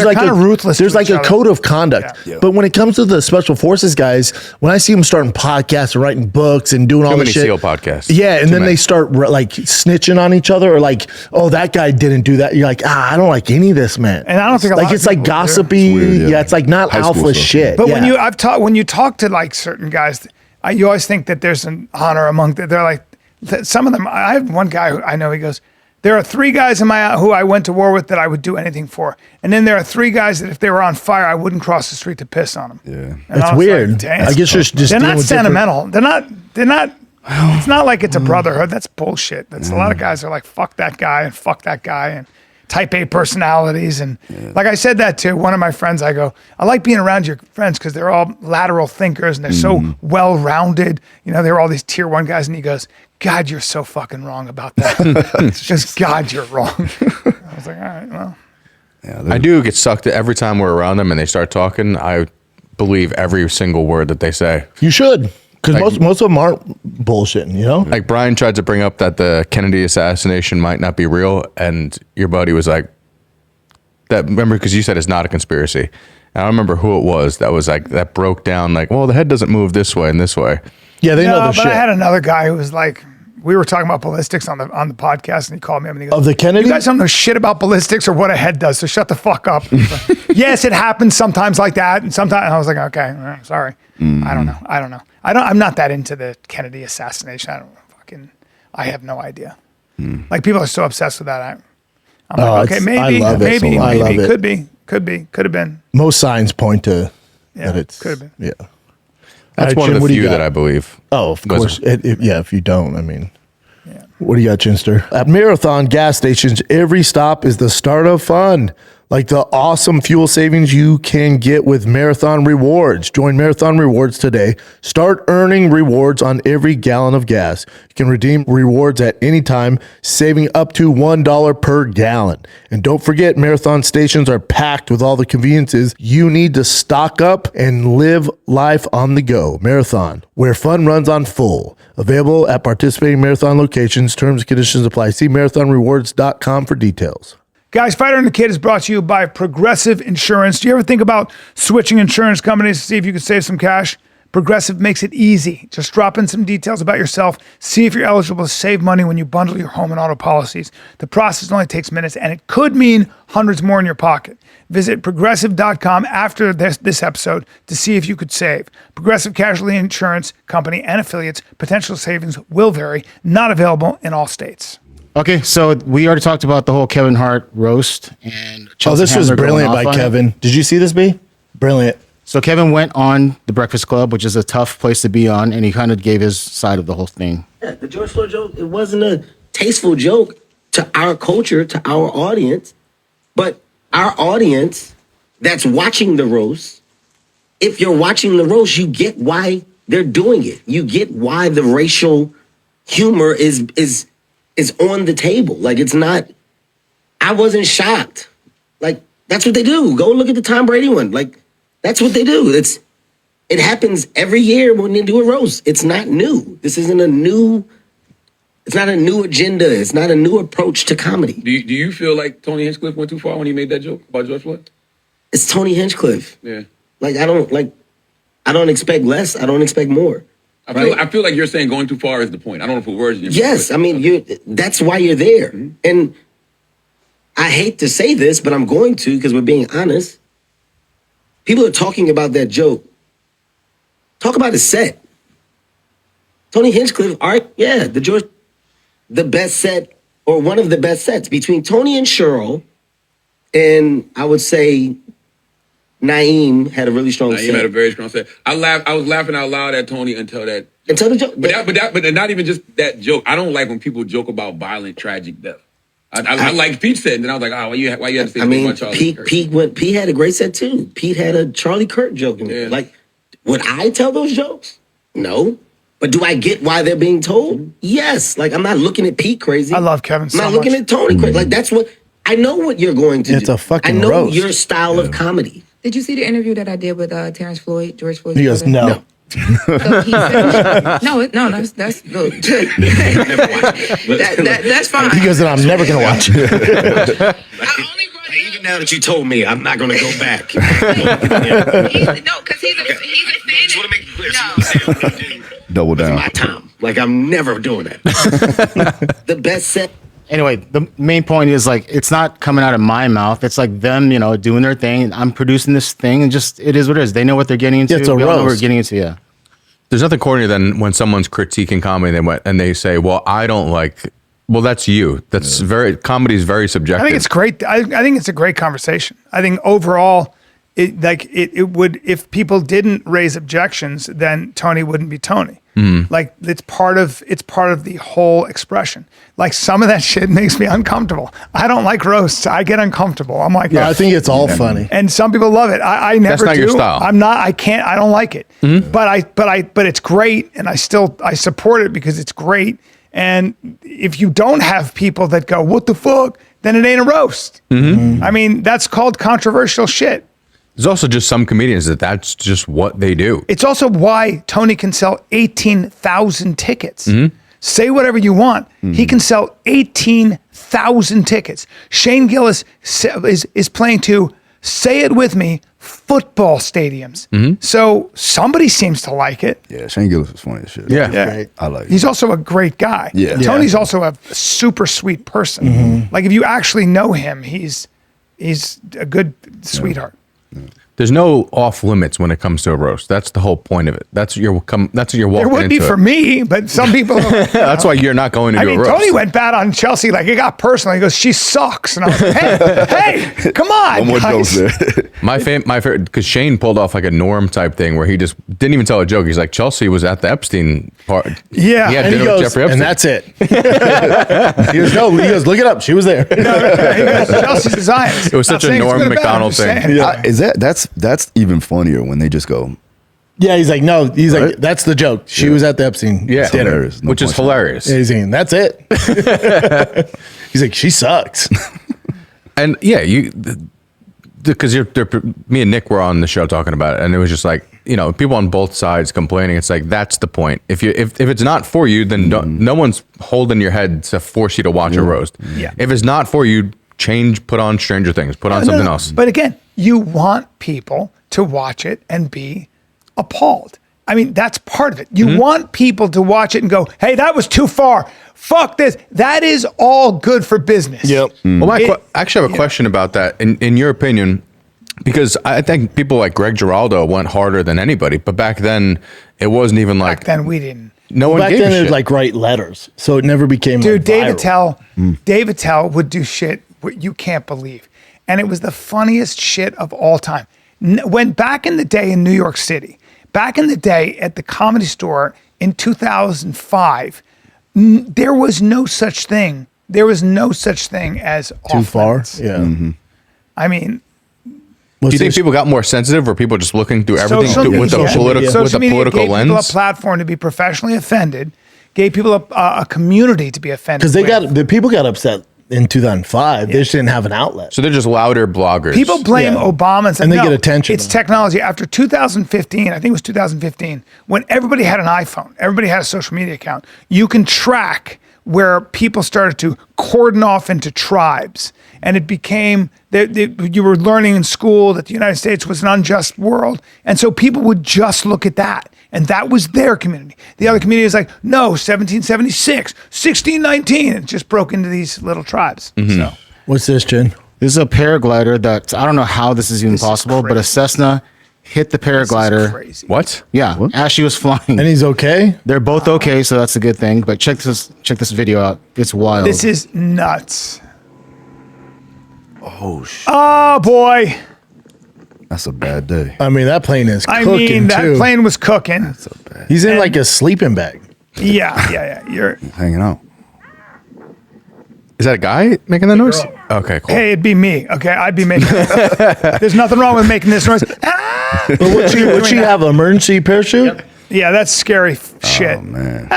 like kinda a ruthless. There's to like each a other. code of conduct. Yeah. But when it comes to the special forces guys, when I see them starting podcasts and writing books and doing all Too this many shit, SEAL podcasts. yeah, and Too then many. they start like snitching on each other, or like, oh, that guy didn't do that. You're like, I don't like any of this, man. And I don't think a like lot of it's like people do. gossipy. It's weird, yeah. It's like not High school alpha stuff. shit. But yeah. when you talk to like certain guys, you always think that there's an honor among that. They're like some of them. I have one guy who I know. He goes, there are 3 guys who I went to war with that I would do anything for, and then there are 3 guys that if they were on fire, I wouldn't cross the street to piss on them. Yeah. And That's I was weird. like, damn. I guess just they're dealing not with sentimental. They're not. It's not like it's a brotherhood. That's bullshit. That's a lot of guys are like fuck that guy and fuck that guy and type A personalities. And like I said that to one of my friends, I go, I like being around your friends because they're all lateral thinkers and they're so well-rounded. You know, they're all these tier 1 guys. And he goes, God, you're so fucking wrong about that. Just God, you're wrong. I was like, all right, well. Yeah, I do get sucked every time we're around them and they start talking. I believe every single word that they say. You should, because most of them aren't bullshitting. You know, Like Bryan tried to bring up that the Kennedy assassination might not be real, and your buddy was like, "That remember?" Because you said it's not a conspiracy. And I don't remember who it was that was like that broke down like, well, the head doesn't move this way and this way. yeah, they know No, the but shit I had another guy who was like, we were talking about ballistics on the podcast, and he called me up and he goes, of the Kennedy. you guys don't know shit about ballistics or what a head does, so shut the fuck up. Yes, it happens sometimes like that, and sometimes and I was like, okay, sorry. I don't know. I'm not that into the Kennedy assassination. I have no idea. Like people are so obsessed with that. I'm like, okay, maybe, I love it. maybe, I love it. could have been. Most signs point to that it's could have been. Yeah. That's All right, one Jim, of what the do you few got? that I believe. Oh, of Those course. Yeah, if you don't, I mean, what do you got, Chinster? At Marathon gas stations, every stop is the start of fun. Like the awesome fuel savings you can get with Marathon Rewards. Join Marathon Rewards today. Start earning rewards on every gallon of gas. You can redeem rewards at any time, saving up to $1 per gallon. And don't forget, Marathon stations are packed with all the conveniences you need to stock up and live life on the go. Marathon, where fun runs on full. Available at participating Marathon locations. Terms and conditions apply. See marathonrewards.com for details. Guys, Fighter and the Kid is brought to you by Progressive Insurance. Do you ever think about switching insurance companies to see if you can save some cash? Progressive makes it easy. Just drop in some details about yourself. See if you're eligible to save money when you bundle your home and auto policies. The process only takes minutes, and it could mean hundreds more in your pocket. Visit progressive.com after this episode to see if you could save. Progressive Casualty Insurance Company and affiliates. Potential savings will vary. Not available in all states. Okay, so we already talked about the whole Kevin Hart roast and Chelsea This was Handler going brilliant off by on it. Kevin. Did you see this, B? Brilliant. So Kevin went on the Breakfast Club, which is a tough place to be on, and he kind of gave his side of the whole thing. Yeah, the George Floyd joke, it wasn't a tasteful joke to our culture, to our audience, but our audience that's watching the roast, if you're watching the roast, you get why they're doing it. You get why the racial humor is on the table. Like, it's not, I wasn't shocked. Like, that's what they do. Go look at the Tom Brady one. Like, that's what they do. It happens every year when they do a roast. It's not new. This isn't it's not a new agenda. It's not a new approach to comedy. Do you feel like Tony Hinchcliffe went too far when he made that joke about George Floyd? It's Tony Hinchcliffe. Yeah. Like, I don't expect less. I don't expect more. I feel like you're saying going too far is the point. I don't know if it words in your mouth, Yes, but- I mean, that's why you're there. And I hate to say this, but I'm going to because we're being honest. People are talking about that joke. Talk about his set. Tony Hinchcliffe, the best set, or one of the best sets between Tony and Cheryl, and I would say Naeem had a really strong Naeem set. had a very strong set. I was laughing out loud at Tony until that. Until the joke. But not even just that joke. I don't like when people joke about violent, tragic death. I like Pete said, and then I was like, why you had to say about Charlie Kirk? Pete had a great set too. Pete had a Charlie Kirk joke in there. Yeah. Like, would I tell those jokes? No. But do I get why they're being told? Yes. Like, I'm not looking at Pete crazy. I love Kevin so I'm not much. looking at Tony crazy. Like, that's what I know what you're going to do. It's a fucking I know roast. your style of comedy. Did you see the interview that I did with Terrence Floyd, George Floyd? He goes, no. So he said, no, that's look. That's fine. He goes, then I'm never going to watch it. Even now that you told me, I'm not going to go back. No, because he's a fan. I just want to make it clear. Double down. My time. Like, I'm never doing that. The best set. Anyway, the main point is like it's not coming out of my mouth. It's like them, doing their thing. I'm producing this thing, and just it is what it is. They know what they're getting into. It's a we all know what roast. we're getting into. Yeah. There's nothing cornier than when someone's critiquing comedy and they say, "Well, I don't like." Well, that's you. That's comedy is very subjective. I think it's great. I think it's a great conversation. I think overall, it would, if people didn't raise objections, then Tony wouldn't be Tony. Like it's part of the whole expression. Like some of that shit makes me uncomfortable. I don't like roasts. I get uncomfortable. I'm like, I think it's all funny. and some people love it. I never That's not do. your style. I'm not. I can't. I don't like it. But it's great, and I support it because it's great. And if you don't have people that go, "What the fuck," then it ain't a roast. I mean, that's called controversial shit. There's also just some comedians that's just what they do. It's also why Tony can sell 18,000 tickets. Say whatever you want. He can sell 18,000 tickets. Shane Gillis is playing to, say it with me, football stadiums. So somebody seems to like it. Yeah, Shane Gillis is funny as shit. Yeah. Right. I like it. He's also a great guy. Yeah. Tony's also a super sweet person. Like if you actually know him, he's a good sweetheart. There's no off limits when it comes to a roast. That's the whole point of it. That's what you're walking There would be into for it. me, but some people. That's why you're not going to do a roast. Tony went bad on Chelsea. Like it got personal. He goes, "She sucks," and I was like, "Hey, come on, One more joke guys." there. My favorite, because Shane pulled off like a Norm type thing where he just didn't even tell a joke. He's like, Chelsea was at the Epstein part. Yeah. He had And he dinner with goes, Jeffrey Epstein. and that's it. He goes, no. He goes, look it up. She was there. He goes, "Chelsea's a Zionist." It was Not such a saying it's Norm good or bad, I'm Macdonald just thing. saying. That's even funnier when they just go, Yeah, he's like, no. He's like, Right? that's the joke. She was at the Epstein Yeah. dinner. hilarious. No Which is punchline. hilarious. Yeah, he's saying, that's it. He's like, she sucks. And yeah, because me and Nick were on the show talking about it, and it was just like, people on both sides complaining. It's like, that's the point. If it's not for you, then no one's holding your head to force you to watch a roast. Yeah. If it's not for you, put on Stranger Things, put on No, something no. else. But again, you want people to watch it and be appalled. I mean, that's part of it. You want people to watch it and go, "Hey, that was too far. Fuck this." That is all good for business. Yep. Well, I actually have a question about that. In your opinion, because I think people like Greg Giraldo went harder than anybody, but back then it wasn't even like Back then we didn't. no one Back gave then, a it shit. would like write letters. So it never became Dude, like, David viral. David Tell would do shit what you can't believe. And it was the funniest shit of all time. When back in the day in New York City, back in the day at the Comedy Store in 2005, there was no such thing. There was no such thing as Too far. off-limits. Yeah. I mean, Do you think people got more sensitive, or people just looking through everything with the social media political gave people a lens? platform to be professionally offended, gave people a community to be offended. Because with. the people got upset in 2005. They just didn't have an outlet. So they're just louder bloggers. People blame Yeah. Obama and say, And they no, get attention. It's technology. After 2015, I think it was 2015, when everybody had an iPhone, everybody had a social media account, you can track where people started to cordon off into tribes. And it became, you were learning in school that the United States was an unjust world. And so people would just look at that. And that was their community. The other community is like, no, 1776, 1619. It just broke into these little tribes. So. What's this, Jen? This is a paraglider that I don't know how this is even This is possible, but a crazy. Cessna hit the This is paraglider. crazy. What? Yeah, as she was flying. And he's okay? They're both okay, so that's a good thing. But check this video out. It's wild. This is nuts. oh, shit. Oh boy. That's a bad day. I mean, that plane is I cooking, mean, that too. plane was cooking. He's in like a sleeping bag. Yeah. You're Hanging out. Is that a guy making that noise? Okay, cool. hey, it'd be me. Okay, I'd be making. There's nothing wrong with making this noise. Ah! But would she have an emergency parachute? Yeah, that's scary shit. Oh man.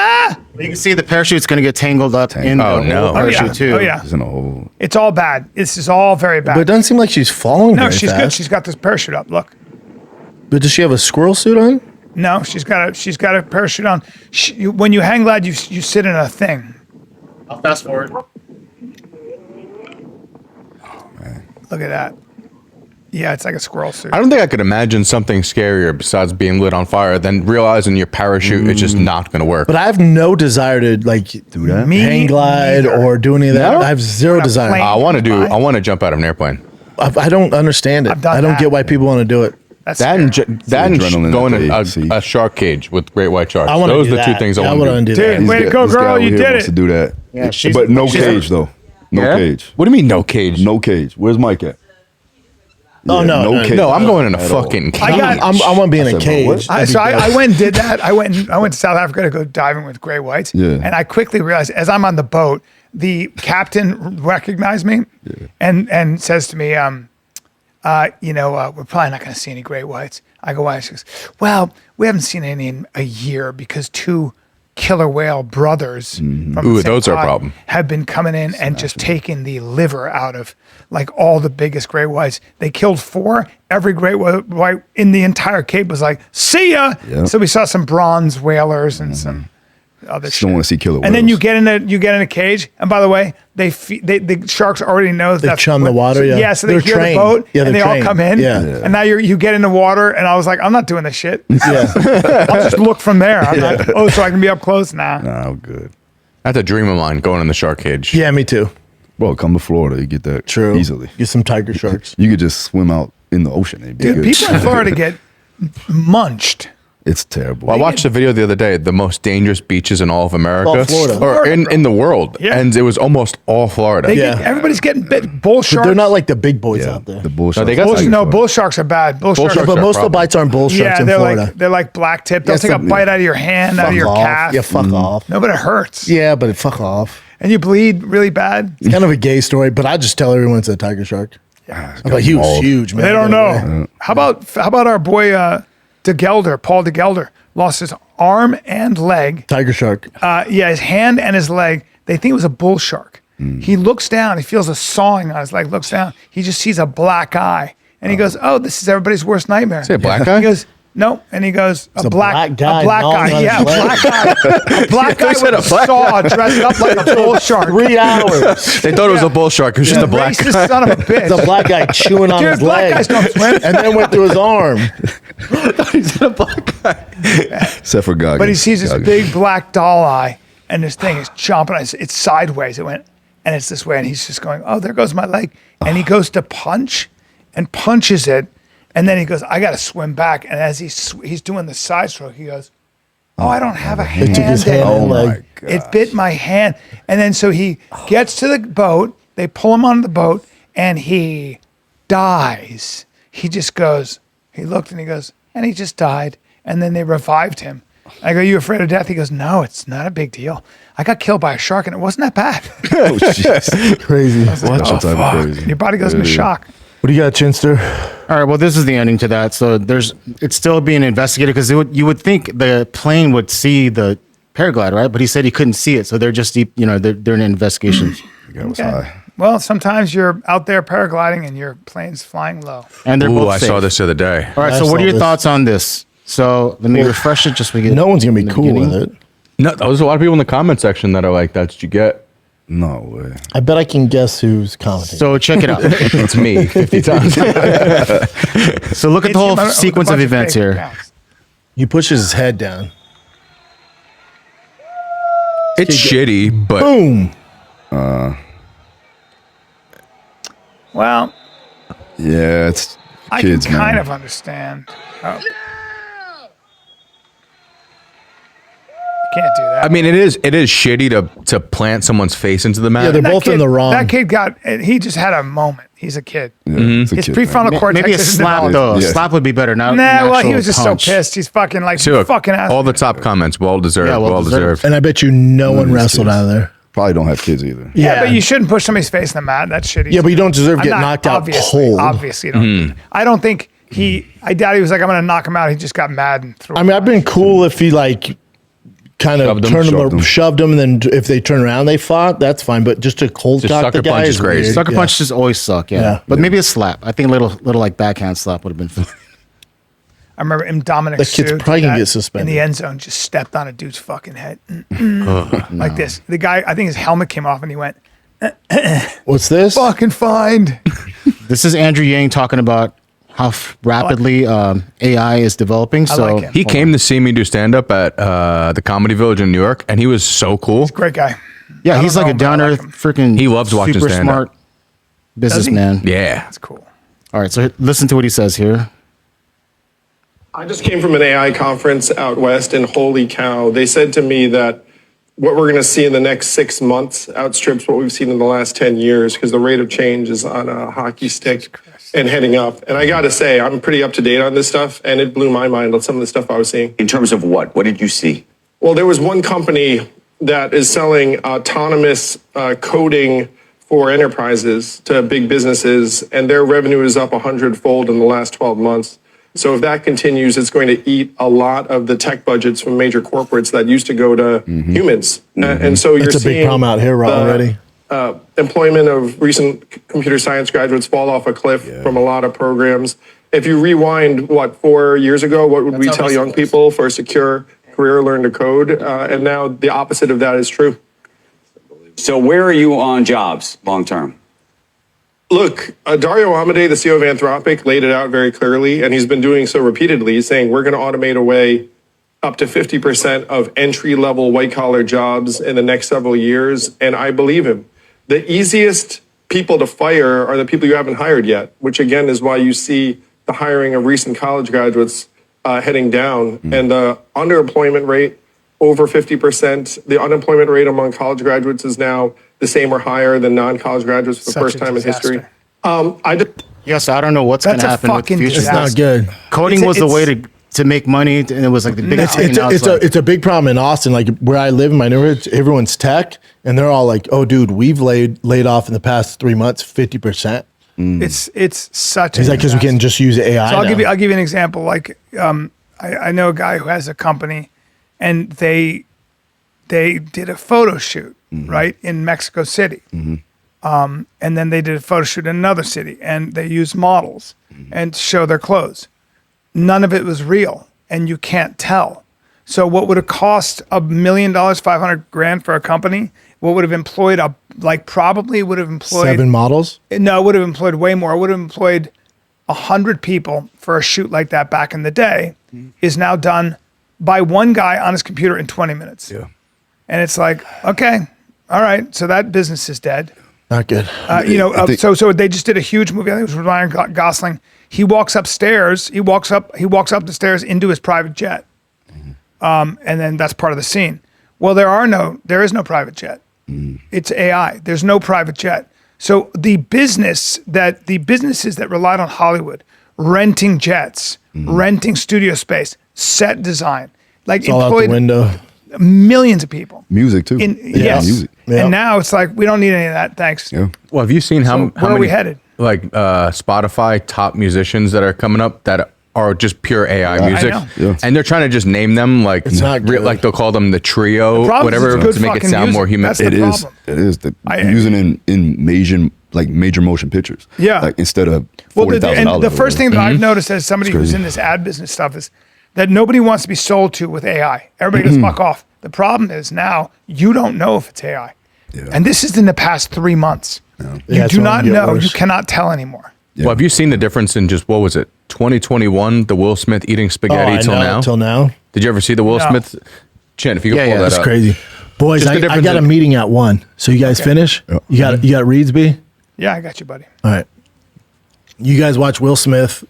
You can see the parachute's going to get tangled up in the whole parachute too. Oh yeah. It's in a hole. It's all bad. This is all very bad. But it doesn't seem like she's falling no, very she's fast. good. She's got this parachute up. Look. But does she have a squirrel suit on? No, she's got a parachute on. When you hang glide, you sit in a thing. I'll fast forward. Look at that. Yeah, it's like a squirrel suit. I don't think I could imagine something scarier besides being lit on fire than realizing your parachute is just not going to work. But I have no desire to like do that, hang glide or do any of that. No? I have zero desire. I want to jump out of an airplane. I don't understand it. I don't get why people want to do it. That's That and adrenaline going that to they a shark cage with great white sharks. I wanna Those do are the two that. things I I want to wanna do. do that. Dude, way to go, This girl! guy over You here did wants it. to do that. Yeah, But no cage though. No Yeah? cage. What do you mean no cage? No cage. Where's Mike at? Oh, no, cage. No, I'm going in a At all. fucking cage. I want to be in a said, cage. what? I went and did that. I went to South Africa to go diving with gray whites. Yeah. And I quickly realized as I'm on the boat, the captain recognized me and says to me, we're probably not going to see any gray whites. I go, why? She goes, well, we haven't seen any in a year because 2 killer whale brothers from the same those are a pod problem. have been coming in and just taking the liver out of like all the biggest gray whites. They killed 4. Every gray white in the entire Cape was like, see ya. Yep. So we saw some bronze whalers and some other Just don't want to see killer and then you whales. get in a cage, and by the way, the sharks already know They that's chum the water, yeah. Yeah, so they They're hear trained. the boat, Yeah, and they're they all trained. come in. Yeah. And now you get in the water, and I was like, I'm not doing this shit. Yeah. I'll just look from there. I'm not, so I can be up close now. Nah, good. That's a dream of mine, going in the shark cage. Yeah, me too. Bro, come to Florida, you get that True. easily. Get some tiger sharks. You could just swim out in the ocean. It'd be Dude, good. people in Florida get munched. It's terrible. Well, I watched a video the other day, the most dangerous beaches in all of America. All Florida. Or in the world. Yeah. And it was almost all Florida. Everybody's getting bit. Bull But sharks. they're not like the big boys Yeah, out there. the bullshit. No, they got bull sharks are bad. Bull sharks. sharks But are most of the problem. bites aren't bull sharks Yeah, in Florida. they're like black tip. They'll Yes, take a the- bite out of your hand, out of your off. calf. Yeah, fuck off. No, but it hurts. Yeah, but fuck off. And you bleed really bad. It's kind of a gay story, but I just tell everyone it's a tiger shark. But he was mauled. huge, man. They don't know. How about our boy De Gelder, Paul De Gelder, lost his arm and leg. Tiger shark. His hand and his leg. They think it was a bull shark. He looks down. He feels a sawing on his leg. Looks down. He just sees a black eye, and he goes, "Oh, this is everybody's worst nightmare." Say a black guy? He goes, "No," and he goes, a black guy a black gnawing guy, on yeah, his a black guy, a black guy with a saw dressed up like a bull shark. 3 hours. They thought it was a bull shark. It was just a black Racist guy. son of a bitch. It's a black guy chewing on Dude, his black leg. guys don't swim. And then went through his arm. Except for Goggins. But he sees this Goggins. big black doll eye, and this thing is chomping on. It's sideways. It went, and it's this way, and he's just going, "Oh, there goes my leg." And he goes to punch, and punches it, and then he goes, "I got to swim back." And as he's doing the side stroke, he goes, "Oh, I don't have a hand." took his hand anymore." and leg. It bit my hand, and then so he gets to the boat. They pull him on the boat, and he dies. He just goes. He looked, and he goes, and he just died. And then they revived him. I go, "You afraid of death?" He goes, "No, it's not a big deal. I got killed by a shark, and it wasn't that bad." Oh, jeez. Crazy. What the fuck? Crazy. Your body goes into shock. What do you got, Chinster? All right, well, this is the ending to that. So it's still being investigated because you would think the plane would see the paraglide, right? But he said he couldn't see it, so they're just they're in investigations. The guy was Okay. high. Well, sometimes you're out there paragliding and your plane's flying low. And they're Ooh, both I safe. saw this the other day. All right, I so what saw are your this. thoughts on this? So let me refresh it just so we get No one's going to in be the cool with beginning. it. No, there's a lot of people in the comment section that are like, "That's what you get." No way. I bet I can guess who's commenting. So check it out. It's me 50 times. So look at the whole sequence of events here. You push his head down. It's shitty, but Boom. Well, Yeah, it's I kids, can kind man. of understand. Oh. You can't do that. I mean, it is shitty to plant someone's face into the mat. Yeah, they're That both in kid- the wrong. That kid he just had a moment. He's a kid. Yeah, it's a His kid, man. prefrontal cortex Maybe a isn't slap developed. though. A Yeah. slap would be better. Now, Nah, well, he was just so pissed. He's fucking like, So, fucking ass. all the top comments, well deserved, Yeah, well well deserved. deserved. And I bet you no one these wrestled kids. out of there. Probably don't have kids either. Yeah, but you shouldn't push somebody's face in the mat. That's shitty. Yeah, but you don't deserve to I'm get not- knocked out obviously, cold. Obviously, you don't. I don't think I doubt he was like, I'm going to knock him out. He just got mad and threw. I mean, I've been cool if he like kind of shoved him, and then if they turn around, they fought. That's fine. But just to cold cock the guy is crazy. Sucker punches always suck. Yeah. But maybe a slap. I think a little like backhand slap would have been fun. I remember him, Dominic. The kid's probably gonna get suspended in the end zone. Just stepped on a dude's fucking head like this. The guy, I think his helmet came off, and he went. What's this? Fucking fined. This is Andrew Yang talking about how rapidly AI is developing. So like he came to see me do stand up at the Comedy Village in New York, and he was so cool. He's a great guy. Yeah, he's like a down earth, freaking. He loves watching super stand-up. smart businessman. Yeah, that's cool. All right, so listen to what he says here. I just came from an AI conference out west, and holy cow, they said to me that what we're going to see in the next 6 months outstrips what we've seen in the last 10 years because the rate of change is on a hockey stick and heading up. And I got to say, I'm pretty up to date on this stuff, and it blew my mind on some of the stuff I was seeing. In terms of what? What did you see? Well, there was one company that is selling autonomous coding for enterprises to big businesses, and their revenue is up 100-fold in the last 12 months. So if that continues, it's going to eat a lot of the tech budgets from major corporates that used to go to humans. And so you're That's a big problem out here already. Employment of recent computer science graduates fall off a cliff from a lot of programs. If you rewind, 4 years ago, what would we tell young people for a secure career, learn to code? And now the opposite of that is true. So where are you on jobs long term? Look, Dario Amodei, the CEO of Anthropic, laid it out very clearly, and he's been doing so repeatedly. He's saying we're going to automate away up to 50% of entry-level white-collar jobs in the next several years, and I believe him. The easiest people to fire are the people you haven't hired yet, which again is why you see the hiring of recent college graduates heading down, and the underemployment rate over 50%. The unemployment rate among college graduates is now the same or higher than non-college graduates for the first time in history. Yes, I don't know what's going to happen with the future. It's not good. Coding was the way to make money, and it was like the biggest thing. It's a big problem in Austin. Like where I live in my neighborhood, everyone's tech, and they're all like, "Oh, dude, we've laid off in the past 3 months 50%." It's such. He's like, because we can just use AI. So I'll give you an example. Like I know a guy who has a company, and they did a photo shoot right in Mexico City, and then they did a photo shoot in another city, and they used models and show their clothes. None of it was real, and you can't tell. So what would have cost $1 million, $500,000 for a company? What would have employed probably would have employed 7 models? No, it would have employed way more. It would have employed 100 people for a shoot like that back in the day. Is now done by one guy on his computer in 20 minutes. Yeah. And it's like, okay, all right, so that business is dead. Not good. So they just did a huge movie. I think it was with Ryan Gosling. He walks upstairs. He walks up the stairs into his private jet, and then that's part of the scene. Well, there is no private jet. It's AI. There's no private jet. So the businesses that relied on Hollywood, renting jets, renting studio space, set design, like it's all out the window. Millions of people. Music too. Yes. Music. Yep. And now it's like we don't need any of that. Thanks. Yeah. Well, have you seen how where many are we headed? Like Spotify top musicians that are coming up that are just pure AI music, I know. Yeah. and they're trying to just name them like It's not good. like they'll call them the trio, problem is whatever, it's good to make it fucking sound more music. human. That's the problem. It is. Using in major motion pictures. Yeah. Like instead of Well, $40,000. the first thing that I've noticed as somebody who's in this ad business stuff is that nobody wants to be sold to with AI. Everybody goes, fuck off. The problem is now you don't know if it's AI. Yeah. And this is in the past 3 months. You do not know. You cannot tell anymore. Yeah. Well, have you seen the difference in just, what was it, 2021, the Will Smith eating spaghetti till now? Did you ever see the Will Smith? Chin, if you could pull that That's up. crazy. Boys, Just the I difference got a meeting at 1. So you guys finish? Yeah. You got Reedsby? Yeah, I got you, buddy. All right. You guys watch Will Smith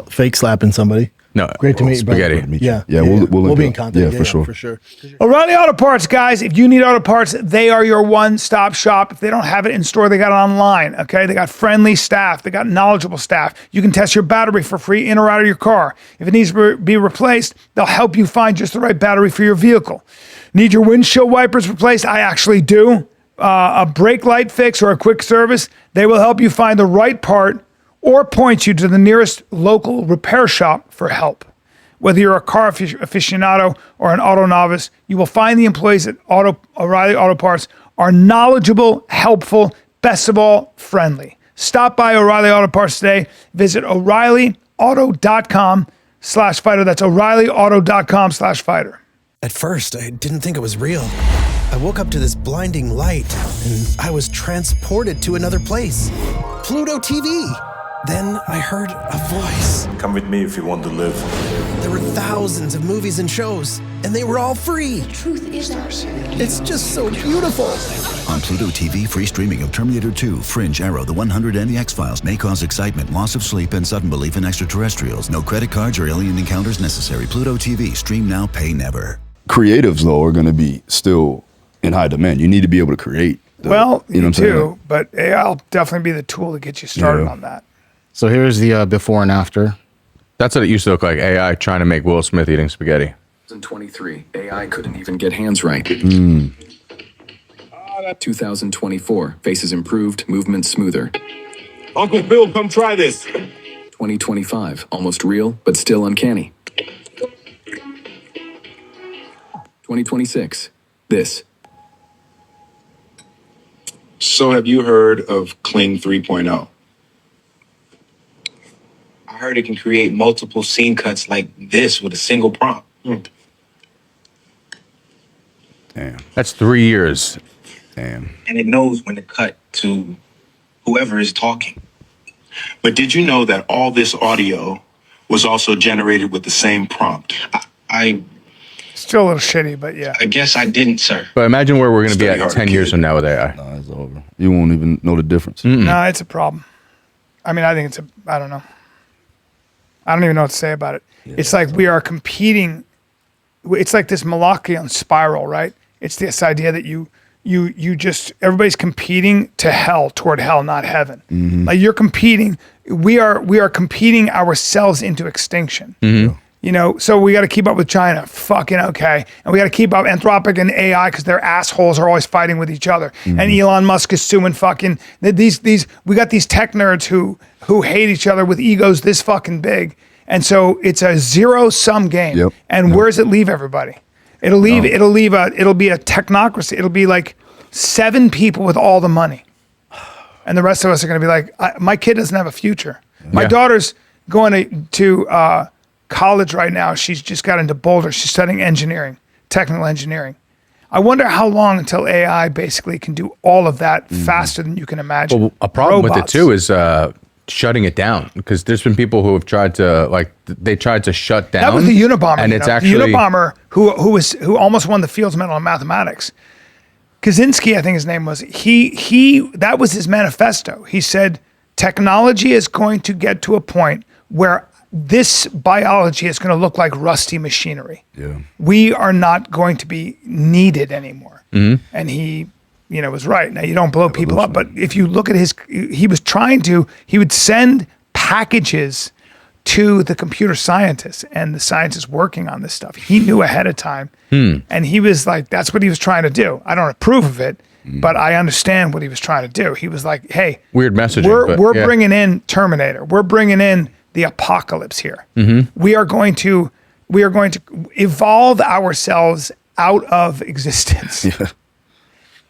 fake slapping somebody? No. Great to meet you, brother. Spaghetti. Yeah. Yeah, we'll be in contact. Yeah, for sure. For sure. O'Reilly Auto Parts, guys. If you need auto parts, they are your one-stop shop. If they don't have it in store, they got it online, okay? They got friendly staff. They got knowledgeable staff. You can test your battery for free in or out of your car. If it needs to be replaced, they'll help you find just the right battery for your vehicle. Need your windshield wipers replaced? I actually do. A brake light fix or a quick service, they will help you find the right part or point you to the nearest local repair shop for help. Whether you're a car aficionado or an auto novice, you will find the employees at O'Reilly Auto Parts are knowledgeable, helpful, best of all, friendly. Stop by O'Reilly Auto Parts today. Visit O'ReillyAuto.com/fighter. That's O'ReillyAuto.com/fighter. At first, I didn't think it was real. I woke up to this blinding light, and I was transported to another place. Pluto TV. Then I heard a voice. Come with me if you want to live. There were thousands of movies and shows, and they were all free. The truth is ours. It's just so beautiful. On Pluto TV, free streaming of Terminator 2, Fringe, Arrow, The 100, and The X-Files may cause excitement, loss of sleep, and sudden belief in extraterrestrials. No credit cards or alien encounters necessary. Pluto TV. Stream now, pay never. Creatives, though, are going to be still in high demand. You need to be able to create. You know what I'm saying? But AI will definitely be the tool to get you started on that. So here's the before and after. That's what it used to look like. AI trying to make Will Smith eating spaghetti. 2023, AI couldn't even get hands right. 2024, faces improved, movement smoother. Uncle Bill, come try this. 2025, almost real, but still uncanny. 2026, this. So have you heard of Kling 3.0? I heard it can create multiple scene cuts like this with a single prompt. Damn. That's 3 years. Damn. And it knows when to cut to whoever is talking. But did you know that all this audio was also generated with the same prompt? I Still a little shitty, but yeah. I guess I didn't, sir. But imagine where we're going to be at 10 years from now with AI. No, it's over. You won't even know the difference. No, it's a problem. I mean, I think I don't know. I don't even know what to say about it. Yeah, it's like we are competing. It's like this Malachian spiral, right? It's this idea that you just, everybody's competing to hell, toward hell, not heaven. Mm-hmm. Like you're competing. We are competing ourselves into extinction. Mm-hmm. You know, so we got to keep up with China. Fucking okay. And we got to keep up Anthropic and AI because their assholes are always fighting with each other. Mm-hmm. And Elon Musk is suing fucking these. We got these tech nerds who hate each other with egos this fucking big. And so it's a zero-sum game. Yep. And where does it leave everybody? It'll be a technocracy. It'll be like 7 people with all the money. And the rest of us are going to be like, my kid doesn't have a future. My daughter's going to college right now. She's just got into Boulder. She's studying engineering, technical engineering. I wonder how long until AI basically can do all of that faster than you can imagine. Well, a problem with it too is shutting it down, because there's been people who have tried to tried to shut down. That was the Unabomber. And it's actually the Unabomber who almost won the Fields Medal in mathematics. Kaczynski, I think his name was. He that was his manifesto. He said technology is going to get to a point where this biology is going to look like rusty machinery. Yeah. We are not going to be needed anymore. Mm-hmm. And he, was right. Now you don't blow people up, but if you look at he would send packages to the computer scientists and the scientists working on this stuff. He knew ahead of time. And he was like, that's what he was trying to do. I don't approve of it, but I understand what he was trying to do. He was like, hey, weird messaging. We're bringing in Terminator. We're bringing in the apocalypse here. Mm-hmm. We are going to evolve ourselves out of existence. Yeah.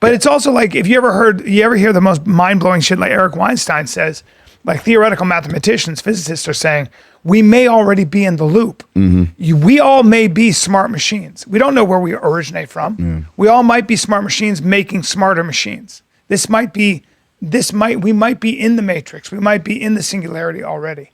But it's also like, if you ever hear the most mind-blowing shit like Eric Weinstein says, like theoretical mathematicians, physicists are saying, we may already be in the loop. Mm-hmm. We all may be smart machines. We don't know where we originate from. Mm. We all might be smart machines making smarter machines. We might be in the Matrix. We might be in the singularity already.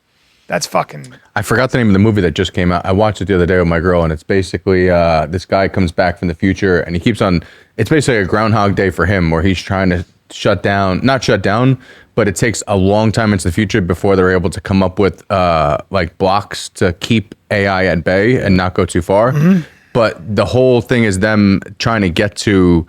That's fucking... I forgot the name of the movie that just came out. I watched it the other day with my girl, and it's basically this guy comes back from the future, and he keeps on... It's basically a Groundhog Day for him, where he's trying to not shut down, but it takes a long time into the future before they're able to come up with blocks to keep AI at bay and not go too far. Mm-hmm. But the whole thing is them trying to get to...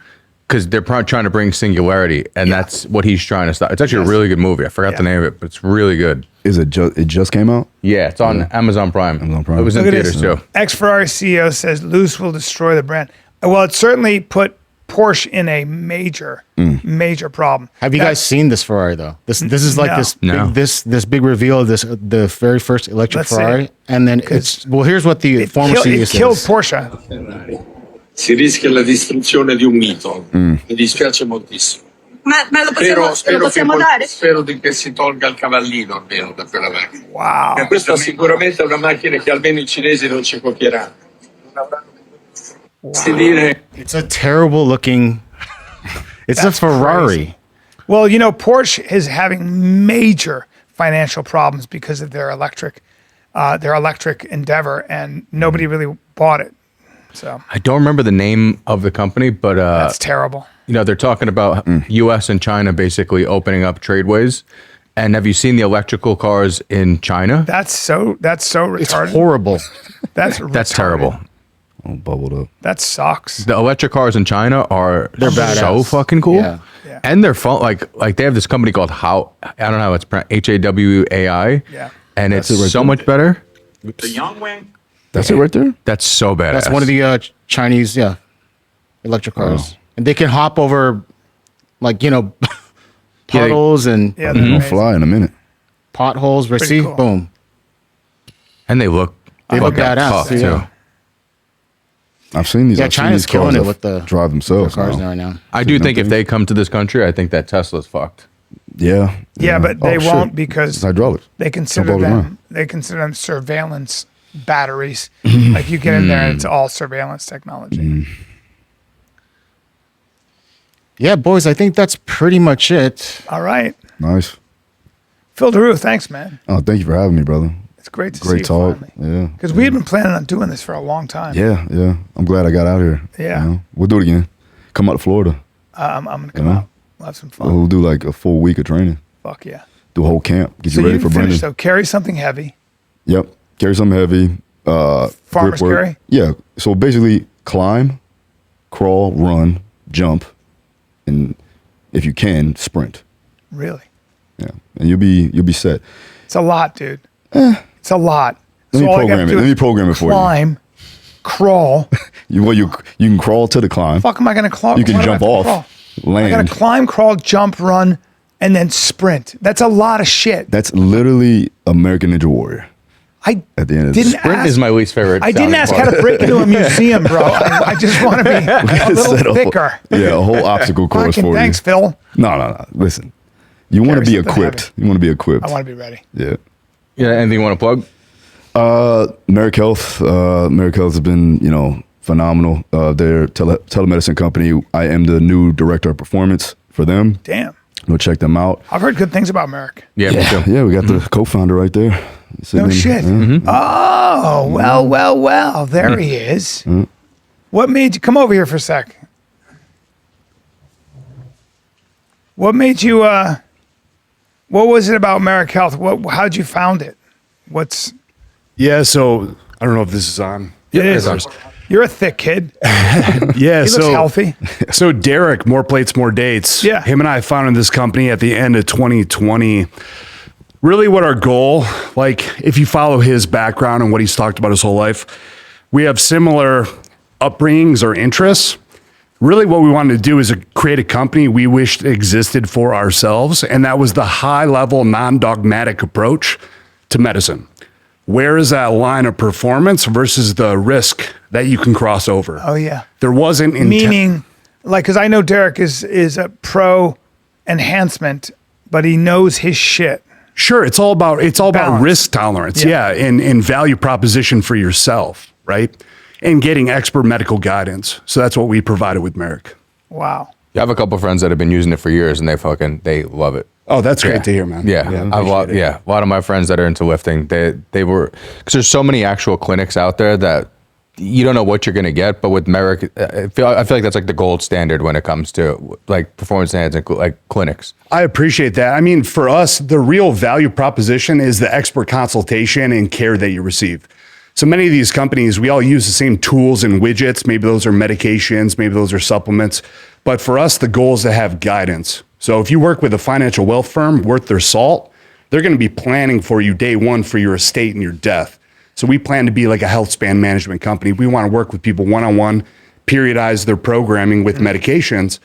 Because they're trying to bring singularity, and that's what he's trying to stop. It's actually a really good movie. I forgot the name of it, but it's really good. Is it it just came out? Yeah, it's on Amazon Prime. It was in theaters too. Ex-Ferrari CEO says Loose will destroy the brand. Well, it certainly put Porsche in a major problem. Have you guys seen this Ferrari though? This is like this big reveal of the very first electric Ferrari, and then here's what the former CEO says. It killed Porsche. Si rischia la distruzione di un mito. Mi dispiace moltissimo. Ma lo possiamo dare? Spero che si tolga il cavallino almeno da quella macchina. Wow. E questa sicuramente è una macchina che almeno i cinesi non ci copieranno. It's a terrible looking. It's a Ferrari. Crazy. Well, Porsche is having major financial problems because of their electric endeavor, and nobody really bought it. So I don't remember the name of the company, but that's terrible. They're talking about U.S. and China basically opening up tradeways. And have you seen the electrical cars in China? That's so retarded. It's horrible. That's terrible. Oh, bubbled up. That sucks. The electric cars in China they're badass. So fucking cool. Yeah. And they're fun. Like they have this company called I don't know how it's pronounced, HAWAI. Yeah. And it's so much better. The young wing. That's it right there? That's so badass. That's one of the Chinese, electric cars. And they can hop over, puddles and They'll fly in a minute. potholes. See, cool. boom. And they look badass tough, too. I've seen these. China's killing it with the drive themselves cars now. right now. I do think if they come to this country, I think that Tesla's fucked. Yeah. Yeah, but they won't because it's hydraulics. They consider them surveillance batteries. Like you get in there and it's all surveillance technology. Yeah, boys, I think that's pretty much it. All right. Nice. Phil Daru, thanks, man. Oh, thank you for having me, brother. It's great to see Great you talk. finally. Yeah. Because we had been planning on doing this for a long time. Yeah. I'm glad I got out here. Yeah. We'll do it again. Come out to Florida. I'm going to come out. We'll have some fun. We'll do like a full week of training. Fuck yeah. Do a whole camp. Get So you ready for Brendan. So carry something heavy. Yep. Carry something heavy. Farmer's grip work. carry? Yeah. So basically climb, crawl, run, jump, and if you can, sprint. Really? Yeah. And you'll be set. It's a lot, dude. It's a lot. Let me all I gotta program it. do Let me is program it for you. Climb, crawl. You can crawl to the climb. Fuck am I going to crawl? You can jump off, land. I got to climb, crawl, jump, run, and then sprint. That's a lot of shit. That's literally American Ninja Warrior. I at the end of didn't the Sprint is my least favorite. I didn't ask how to break into a museum, bro. I just want to be a little thicker. A whole obstacle course for you. Thanks, Phil. No. Listen, you want to be equipped. Heavy. You want to be equipped. I want to be ready. Yeah. Yeah. Anything you want to plug? Marek Health. Marek Health has been, phenomenal. Their telemedicine company. I am the new director of performance for them. Damn. Go check them out. I've heard good things about Marek. Yeah, me too. Yeah, we got the co-founder right there. No shit. Oh, well. There he is. What made you come over here for a sec? What made you what was it about Marek Health? How'd you found it? So I don't know if this is on. It is. You're a thick kid. Yeah, he looks healthy. So Derek, More Plates, More Dates. Yeah. Him and I founded this company at the end of 2020. Really what our goal, if you follow his background and what he's talked about his whole life, we have similar upbringings or interests. Really what we wanted to do is create a company we wished existed for ourselves. And that was the high level, non-dogmatic approach to medicine. Where is that line of performance versus the risk that you can cross over? Oh yeah. There wasn't meaning because I know Derek is a pro enhancement, but he knows his shit. Sure, it's all about risk tolerance, and value proposition for yourself, right? And getting expert medical guidance. So that's what we provided with Marek. Wow. Yeah, I have a couple of friends that have been using it for years, and they love it. Oh, that's great to hear, man. Yeah, a lot of my friends that are into lifting, they were, because there's so many actual clinics out there that you don't know what you're going to get, but with Marek, I feel like that's like the gold standard when it comes to performance enhancing clinics. I appreciate that. I mean, for us, the real value proposition is the expert consultation and care that you receive. So many of these companies, we all use the same tools and widgets. Maybe those are medications, maybe those are supplements. But for us, the goal is to have guidance. So if you work with a financial wealth firm worth their salt, they're going to be planning for you day one for your estate and your death. So we plan to be like a health span management company. We want to work with people one-on-one, periodize their programming with medications.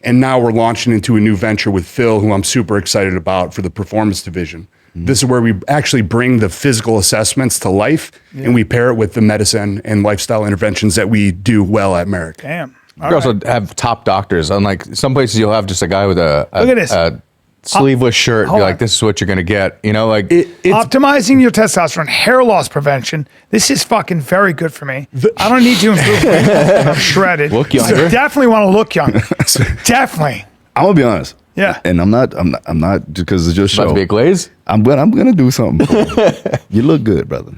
And now we're launching into a new venture with Phil, who I'm super excited about for the performance division. This is where we actually bring the physical assessments to life, and we pair it with the medicine and lifestyle interventions that we do well at Marek. Damn. You also have top doctors. Unlike some places, you'll have just a guy with Look at this. a sleeveless shirt. Be Hold like, on. this is what you're going to get. You know, like Optimizing your testosterone, hair loss prevention. This is fucking very good for me. I don't need to improve weight. I'm shredded. Look younger. I definitely want to look younger. Definitely. I'm gonna be honest. Yeah. And I'm not because it's just about show. to be a glaze. I'm gonna do something. For you. You look good, brother.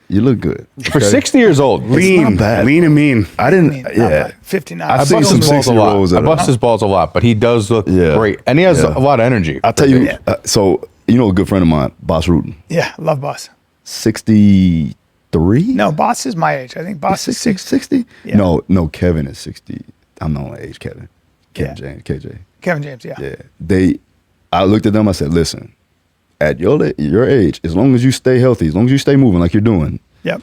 You look good. For 60 years old. Lean and mean. I didn't. Yeah. 59. I've seen bust some his balls a 60-year-olds. lot. I bust his balls a lot, but he does look great, and he has a lot of energy. I'll tell you. So you know, a good friend of mine, Boss Rutan, Yeah, love Boss. 63. No, Boss is my age. I think Boss is 60. Yeah. No, Kevin is 60. I'm not on age, Kevin. James, KJ. Kevin James, yeah. Yeah. I looked at them. I said, listen, at your age, as long as you stay healthy, as long as you stay moving like you're doing, Yep.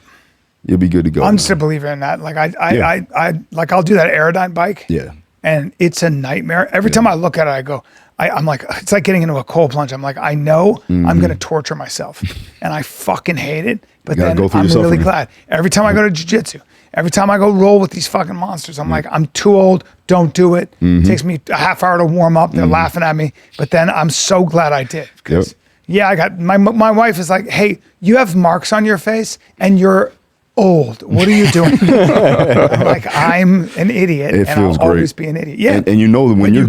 you'll be good to go. I'm just a believer in that. Like I'll do that Aerodyne bike. Yeah. And it's a nightmare. Every time I look at it, I go, I'm like, it's like getting into a cold plunge. I'm like, I know I'm going to torture myself and I fucking hate it. But then I'm really glad. Every time I go to jiu-jitsu, every time I go roll with these fucking monsters, I'm like, I'm too old. Don't do it. It takes me a half hour to warm up. They're laughing at me. But then I'm so glad I did. Because I got, my wife is like, hey, you have marks on your face and you're old. What are you doing? I'm like, I'm an idiot, and I'll always be an idiot. Yeah, and you know that when you're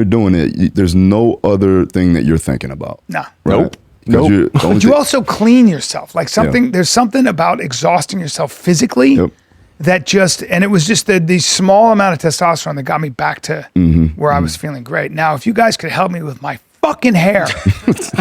doing it, there's no other thing that you're thinking about. No, right? Nope. But you also clean yourself. Like there's something about exhausting yourself physically that and it was just the small amount of testosterone that got me back to where I was feeling great. Now, if you guys could help me with my fucking hair. That's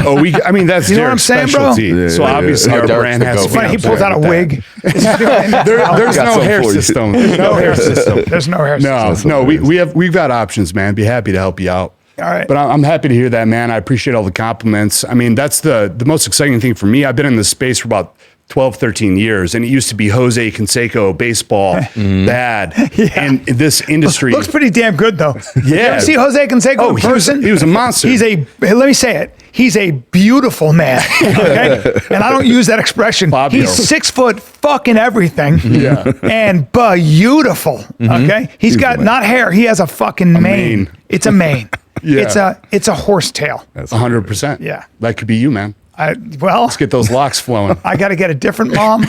you know what I'm saying, specialty. bro? So obviously our brand has to be. Funny, he pulls out a wig. There's no hair system. There's no hair system. There's no hair system. No, we've got options, man. Be happy to help you out. All right. But I'm happy to hear that, man. I appreciate all the compliments. I mean, that's the most exciting thing for me. I've been in this space for about 12, 13 years, and it used to be Jose Canseco, baseball, bad. And this industry looks pretty damn good, though. Yeah. You ever see Jose Canseco in person? He was a monster. Let me say it. He's a beautiful man. Okay? And I don't use that expression. Fabio. He's 6 foot fucking everything. And beautiful. Okay? He's got not hair. He has a fucking mane. It's a mane. It's a horse tail. That's 100%. Yeah. That could be you, man. Let's get those locks flowing. I got to get a different mom.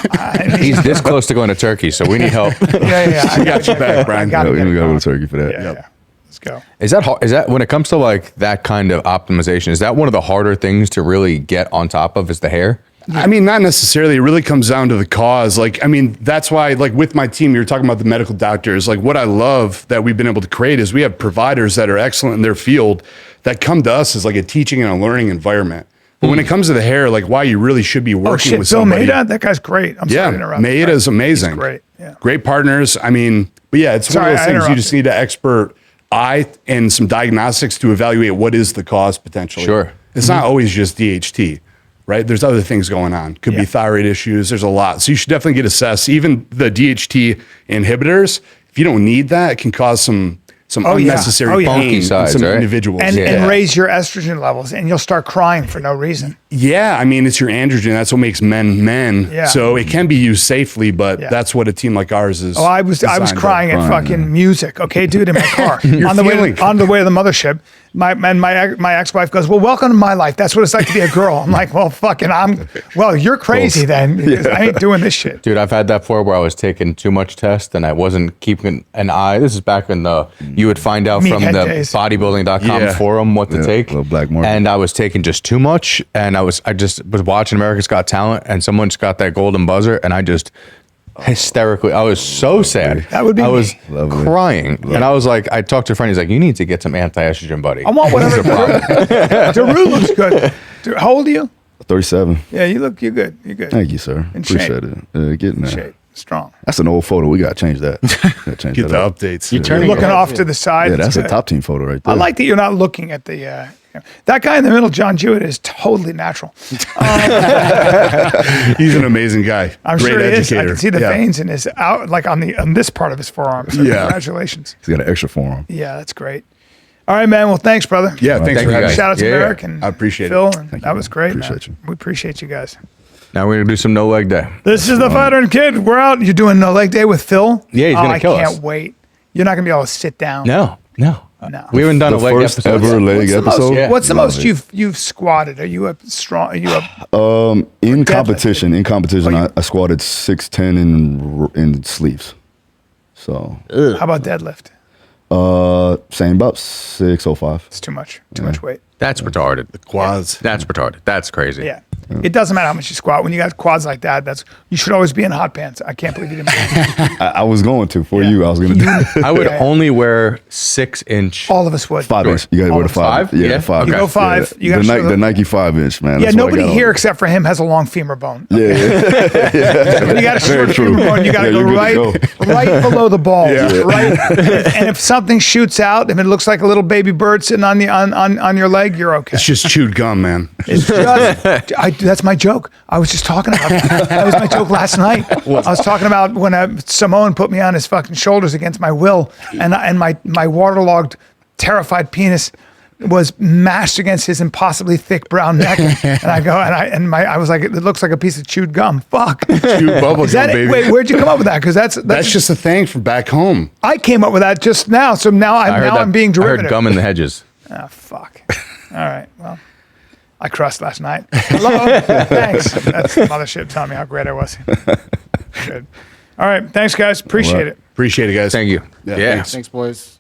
He's this close to going to Turkey, so we need help. I got your back, Brian. We got to go to Turkey for that. Yeah. Let's go. Is that when it comes to like that kind of optimization? Is that one of the harder things to really get on top of? Is the hair? I mean, not necessarily. It really comes down to the cause. Like, I mean, that's why, like, with my team, you're talking about the medical doctors. Like, what I love that we've been able to create is we have providers that are excellent in their field that come to us as like a teaching and a learning environment. But when it comes to the hair, like why you really should be working with Bill somebody. Maida, that guy's great. I'm sorry to interrupt. Maida is amazing. He's great. Yeah. Great partners. I mean, but yeah, it's one of those things you just need an expert eye and some diagnostics to evaluate what is the cause potentially. Sure. It's not always just DHT, right? There's other things going on. Could be thyroid issues. There's a lot. So you should definitely get assessed. Even the DHT inhibitors, if you don't need that, it can cause some unnecessary pain in some individuals. And raise your estrogen levels, and you'll start crying for no reason. Yeah, I mean, it's your androgen. That's what makes men men. Yeah. So it can be used safely, but that's what a team like ours is. Oh, I was crying at fucking music. Okay, dude, in my car on the way to the mothership. My ex-wife goes, "Well, welcome to my life. That's what it's like to be a girl." I'm like, "Well, you're crazy then. Because I ain't doing this shit." Dude, I've had that before where I was taking too much test and I wasn't keeping an eye. This is back in you would find out from the bodybuilding.com forum what to take. Black market. And I was taking just too much, and I just was watching America's Got Talent, and someone just got that golden buzzer, and I just hysterically, I was so sad. That would be I was crying. And I was like, I talked to a friend, he's like, you need to get some anti-estrogen, buddy. I want whatever. Daru looks good. How old are you? 37. Yeah, you're good. You're good. Thank you, sir. shape. Appreciate it. Getting there. Shape. Strong. That's an old photo. We got to change that. Get the updates. You're looking off to the side. Yeah, that's a top team photo right there. I like that you're not looking at the That guy in the middle, John Jewett, is totally natural. He's an amazing guy. I'm Great sure he is. I educator. can see the Yeah. veins in his out, like on this part of his forearm. So congratulations. He's got an extra forearm. Yeah, that's great. All right, man. Well, thanks, brother. Yeah, thanks for having me. Shout out to Marek and I appreciate Phil. it. And that was great. Appreciate you. We appreciate you guys. Now we're gonna do some no leg day. This is the Fighter and Kid. We're out. You're doing no leg day with Phil. Yeah, he's gonna kill us. I can't wait. You're not gonna be able to sit down. No. No. We haven't done The a leg first episode. ever leg episode. What's the most you've squatted? Are you a strong? Are you a In competition, I squatted 610 in sleeves. So how about deadlift? Same, about 605. It's too much. Too much weight. That's retarded. The quads. That's retarded. That's crazy. Yeah. It doesn't matter how much you squat. When you got quads like that, you should always be in hot pants. I can't believe you didn't. I was going to for you. I was going to do. I would only wear 6-inch. All of us would. 5-inch. You got to wear the 5. Yeah, 5. You go 5. Yeah. You got the Nike 5-inch, man. Yeah, That's what I nobody got here on. except for him has a long femur bone. Yeah. So when you got a short femur bone, you got to go right below the balls. Yeah. Right. And if something shoots out, if it looks like a little baby bird sitting on your leg, you're okay. It's just chewed gum, man. It's just, that's my joke. I was just talking about that. That was my joke last night. I was talking about when Samoan put me on his fucking shoulders against my will, and my waterlogged, terrified penis was mashed against his impossibly thick brown neck. And I go, I was like, it looks like a piece of chewed gum. Fuck. Chewed bubble gum, baby. Wait, where'd you come up with that? Because that's just a thing from back home. I came up with that just now. So now I'm being derivative. I heard gum in the hedges. Oh, fuck. All right. Well, I crushed last night. Hello. Thanks. That's the mothership telling me how great I was. Good. All right. Thanks, guys. Appreciate it. Appreciate it, guys. Thank you. Yeah. Thanks, boys.